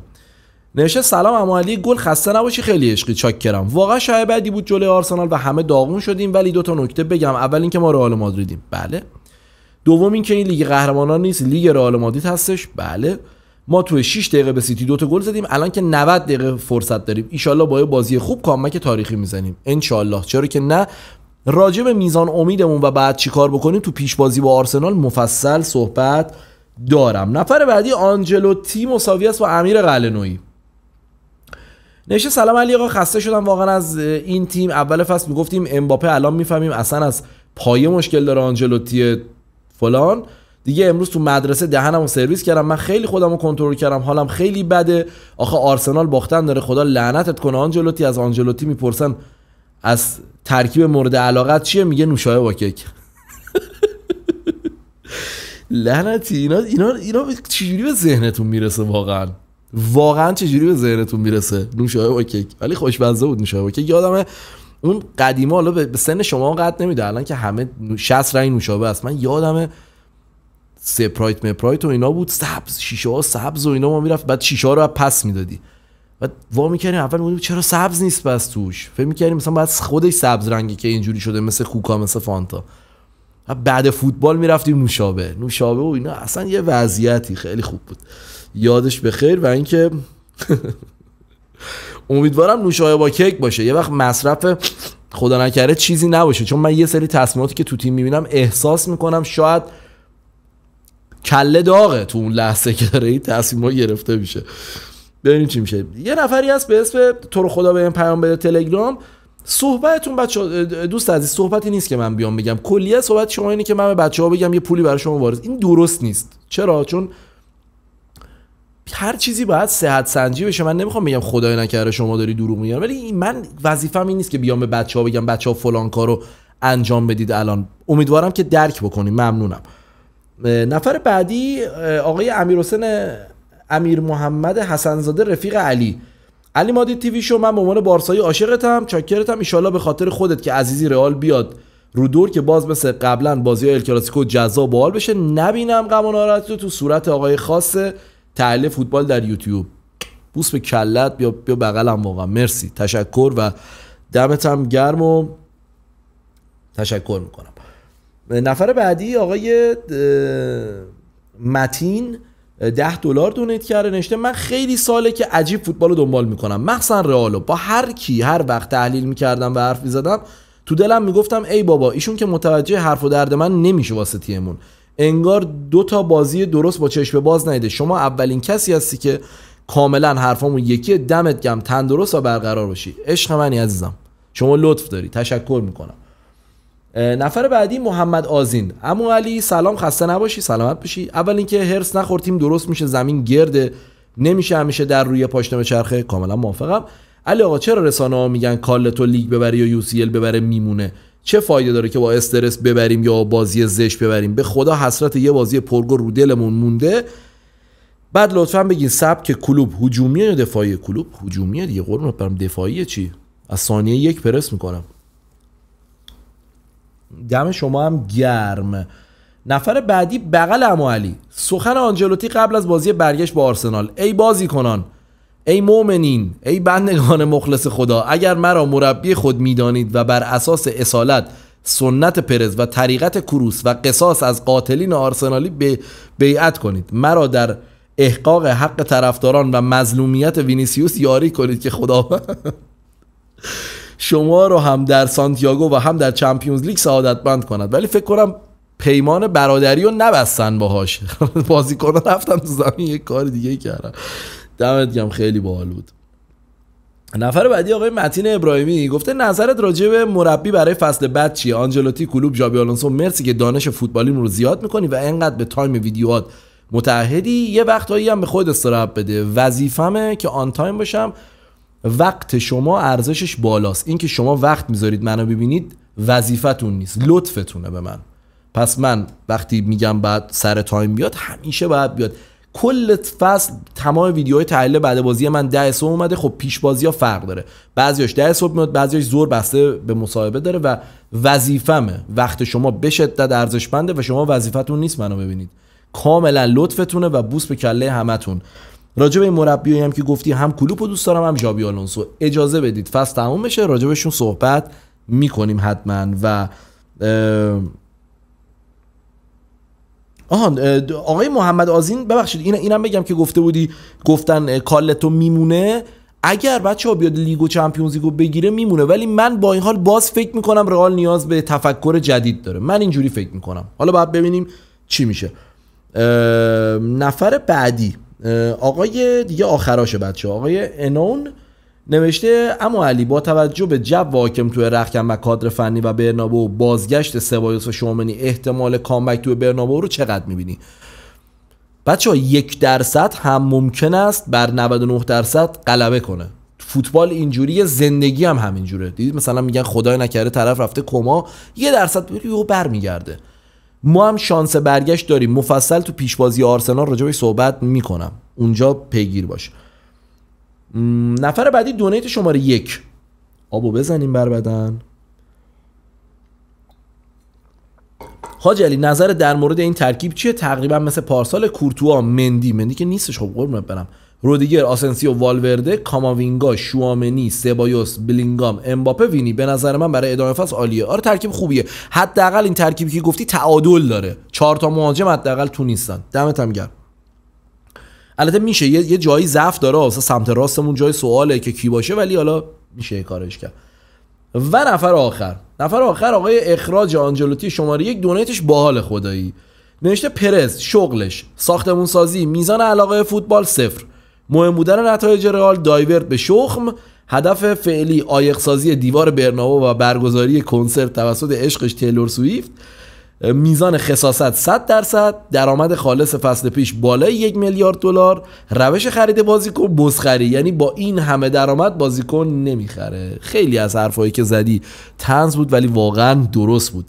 نوشته سلام عمو علی، گل خسته نباشی، خیلی عشقی، چاکرم. واقعا شایعه بعدی بود جلوی آرسنال و همه داغون شدیم، ولی دو تا نکته بگم. اول اینکه ما رئال مادریدیم، بله. دوم اینکه این لیگ قهرمانان نیست، لیگ رئال مادرید هستش، بله. ما توی 6 دقیقه به سیتی 2 تا گل زدیم، الان که 90 دقیقه فرصت داریم. ان شاءالله با یه بازی خوب کامبک تاریخی میزنیم ان شاءالله. چرا که نه. راجع به میزان امیدمون و بعد چیکار بکنیم تو پیش بازی با آرسنال مفصل صحبت دارم. نفر بعدی آنجلوتی مساوی است با امیر قلعه‌نویی. نشه سلام علی آقا، خسته شدم واقعا از این تیم. اول فصل میگفتیم امباپه، الان میفهمیم اصلا از پایه مشکل داره آنجلوتی فلان. دیگه امروز تو مدرسه دهنمو سرویس کردم. من خیلی خودمو کنترل کردم، حالم خیلی بده. آخه آرسنال باختن داره، خدا لعنتت کنه آنجلوتی. از آنجلوتی میپرسن از ترکیب مورد علاقت چیه، میگه نوشابه با کیک. لعنتی اینا چجوری به ذهنتون میرسه؟ واقعا چجوری به ذهنتون میرسه نوشابه با کیک؟ ولی خوشمزه بود نوشابه با کیک. یادمه اون قدیما، حالا به سن شما قد نمیده، الان که همه 60 رنگ نوشابه است. من یادمه سپرایت مپرایت و اینا بود، سبز، شیشه ها سبز و اینا، ما میرفت بعد شیشه ها رو پس میدادی بعد وا میکردیم. اول میگفتیم چرا سبز نیست پس توش، فکر میکردیم مثلا بعد خودش سبز رنگی که اینجوری شده، مثل کوکا مثل فانتا. بعد فوتبال میرفتیم نوشابه و اینا. اصلا یه وضعیتی خیلی خوب بود، یادش بخیر. و اینکه امیدوارم نوشابه با کیک باشه، یه وقت مصرف خدا نکره چیزی نباشه، چون من یه سری تصمیماتی که تو تیم میبینم احساس میکنم شاید کله داغه تو اون لحظه که داره این تصمیم‌ها گرفته میشه. ببینیم چی میشه. یه نفری هست به اسم تو رو خدا بهم پیام بده تلگرام. صحبتتون بچه‌ها، دوست عزیز، صحبتی نیست که من بیام بگم. کلیه صحبت شما اینه که من به بچه‌ها بگم یه پولی برای شما وارد. این درست نیست. چرا؟ چون هر چیزی باید صحت سنجی بشه. من نمیخوام بگم خدای نکره شما داری دروغ میگی، ولی من وظیفه‌م این نیست که بیام به بچه‌ها بگم بچه‌ها فلان کارو انجام بدید الان. امیدوارم که درک بکنید. ممنونم. نفر بعدی آقای امیر محمد حسنزاده رفیق علی مادی تیوی شو. من به عنوان بارسایی عاشقتم، چاکرتم. ان شاءالله به خاطر خودت که عزیزی رئال بیاد رو دور که باز مثل قبلا بازی ال کلاسیکو جذاب باحال بشه. نبینم غم و ناراحتی تو صورت آقای خاص تحلیل فوتبال در یوتیوب. بوس به کلت، بیا بغلم. واقعا مرسی، تشکر و دمتم گرم و تشکر میکنم. نفر بعدی آقای متین $10 دونیت کرده. نوشته من خیلی ساله که عجیب فوتبال رو دنبال میکنم، مخصوصا رئالو. با هر وقت تحلیل میکردم و حرف میزدم تو دلم میگفتم ای بابا ایشون که متوجه حرف و درد من نمیشه واسه تیمون. انگار 2 تا بازی درست با چشم باز ندیده. شما اولین کسی هستی که کاملا حرفامون یکی. دمت گرم، تندرست و برقرار باشی. عشق منی عزیزم، شما لطف داری، تشکر میکنم. نفر بعدی محمد آذین. عمو علی سلام، خسته نباشی، سلامت باشی. اول اینکه هرس نخور، تیم درست میشه، زمین گرده، نمیشه همیشه در روی پاشنه چرخه. کاملا موافقم. علی آقا چرا رسانه‌ها میگن کارلتو لیگ ببره یا یو سی ال ببره میمونه؟ چه فایده داره که با استرس ببریم یا بازی زشت ببریم؟ به خدا حسرت یه بازی پرگل رو دلمون مونده. بعد لطفا بگین سبک کلوب هجومیه یا دفاعی؟ کلوب هجومیه دیگه قربونت برم. دفاعی چی؟ از ثانیه 1 پرس میکنم. دم شما هم گرم. نفر بعدی بغل عمو علی. سخن آنجلوتی قبل از بازی برگشت با آرسنال. ای بازیکنان، ای مؤمنین، ای بندگان مخلص خدا، اگر مرا مربی خود میدانید و بر اساس اصالت سنت پرز و طریقت کروس و قصاص از قاتلین آرسنالی بیعت کنید. مرا در احقاق حق طرفداران و مظلومیت وینیسیوس یاری کنید که خدا شما رو هم در سانتیاگو و هم در چمپیونز لیگ سعادتمند کند. ولی فکر کنم پیمان برادری رو نبستن باهاش. بازیکن‌ها رفتن تو زمین یک کار دیگه کردن. دمت گرم، خیلی باحال بود. نفر بعدی آقای متین ابراهیمی گفته نظرت راجع به مربی برای فصل بعد چیه؟ آنجلوتی، کلوب، ژابی آلونسو. مرسی که دانش فوتبالی رو زیاد می‌کنی و اینقدر به تایم ویدیوهات متعهدی. یه وقتایی هم به خود استراحت بده. وظیفمه که آن تایم باشم. وقت شما ارزشش بالاست. این که شما وقت میذارید منو ببینید وظیفتون نیست، لطفتونه به من. پس من وقتی میگم بعد سر تایم بیاد همیشه باید بیاد. کل فصل تمام ویدیوهای تحلیل بعد بازی من 10 صبح اومده. خب پیش بازی‌ها فرق داره، بعضیاش 10 صبح میاد، بعضیاش ظهر، بسته به مصاحبه داره و وظیفمه. وقت شما به شدت ارزشمنده و شما وظیفتون نیست منو ببینید، کاملا لطفتونه و بوس به کله همتون. راجع به مربیایی هم که گفتی، هم کلوپو دوست دارم هم ژابی آلونسو. اجازه بدید فصل تموم بشه راجع بهشون صحبت میکنیم حتما. و آقای محمد آذین، ببخشید اینم بگم که گفته بودی، گفتن کالتو میمونه. اگر بچه‌ها بیاد لیگ و چمپیونز لیگو بگیره میمونه، ولی من با این حال باز فکر میکنم رئال نیاز به تفکر جدید داره. من اینجوری فکر میکنم، حالا باید ببینیم چی میشه. نفر بعدی آقای دیگه آخراشه بچه‌ها، آقای انون نوشته اما علی با توجه به جو واکم توی رختکن و کادر فنی و برنابو، بازگشت سبایوس و شومنی، احتمال کامبک توی برنابو رو چقدر میبینی؟ بچه‌ها 1% هم ممکن است بر 99% غلبه کنه. فوتبال اینجوریه، زندگی هم همینجوره. دیدید مثلا میگن خدای نکرده طرف رفته کما، 1% یهو برمیگرده. ما هم شانس برگشت داریم. مفصل تو پیشبازی آرسنال راجع بهش صحبت میکنم، اونجا پیگیر باش. نفر بعدی دونیت شماره 1. آبو بزنیم بر بدن. حاج علی نظر در مورد این ترکیب چیه؟ تقریبا مثل پارسال. کورتوا، مندی که نیستش، خب قربونت برم، رودیگر، آسنسیو، والورده، کاماوینگا، شوامنی، سبایوس، بلینگام، امباپه، وینی. به نظر من برای ادامه فصل عالیه. آره ترکیب خوبیه. حداقل این ترکیبی که گفتی تعادل داره. 4 تا مهاجم حداقل تو نیستن. دمت هم گرم. البته میشه یه جایی ضعف داره، واسه سمت راستمون جای سواله که کی باشه، ولی حالا میشه کارش کرد. و نفر آخر آقای اخراج آنجلوتی شماره 1. دونیتش باحال خدایی. نوشته پرز، شغلش ساختمون سازی، میزان علاقه فوتبال 0، مهم بودن نتایج رئال دایورت به شخم، هدف فعلی عایق سازی دیوار برنابو و برگزاری کنسرت توسط عشقش تیلور سویفت، میزان خساست 100%، درآمد خالص فصل پیش بالای 1 میلیارد دلار، روش خرید بازیکن بزخری، یعنی با این همه درآمد بازیکن نمیخره. خیلی از حرفایی که زدی طنز بود ولی واقعا درست بود.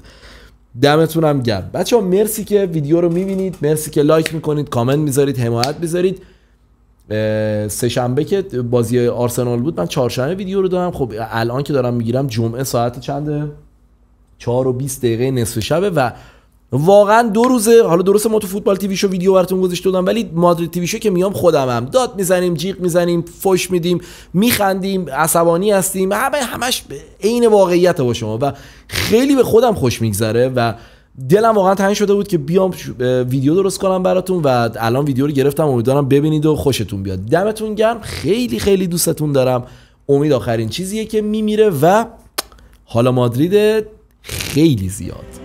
دمتونم گرم بچه‌ها. مرسی که ویدیو رو میبینید، مرسی که لایک میکنید، کامنت میذارید، حمایت میذارید. سه شنبه که بازی آرسنال بود من چهارشنبه ویدیو رو دارم. خب الان که دارم میگیرم جمعه ساعت چنده؟ 4:20 نصف شبه و واقعا 2 روزه. حالا درسته ما تو فوتبال تیوی شو ویدیو براتون گذاشته بودم، ولی مادرید تیوی شو که میام خودم داد میزنیم، جیغ میزنیم، فوش میدیم، میخندیم، عصبانی هستیم، همش عین واقعیت با شما و خیلی به خودم خوش میگذره و دلم واقعا تنگ شده بود که بیام ویدیو درست کنم براتون و الان ویدیو رو گرفتم. امیدوارم ببینید و خوشتون بیاد. دمتون گرم، خیلی خیلی دوستتون دارم. امید آخرین چیزیه که میمیره و حالا مادرید خیلی زیاد.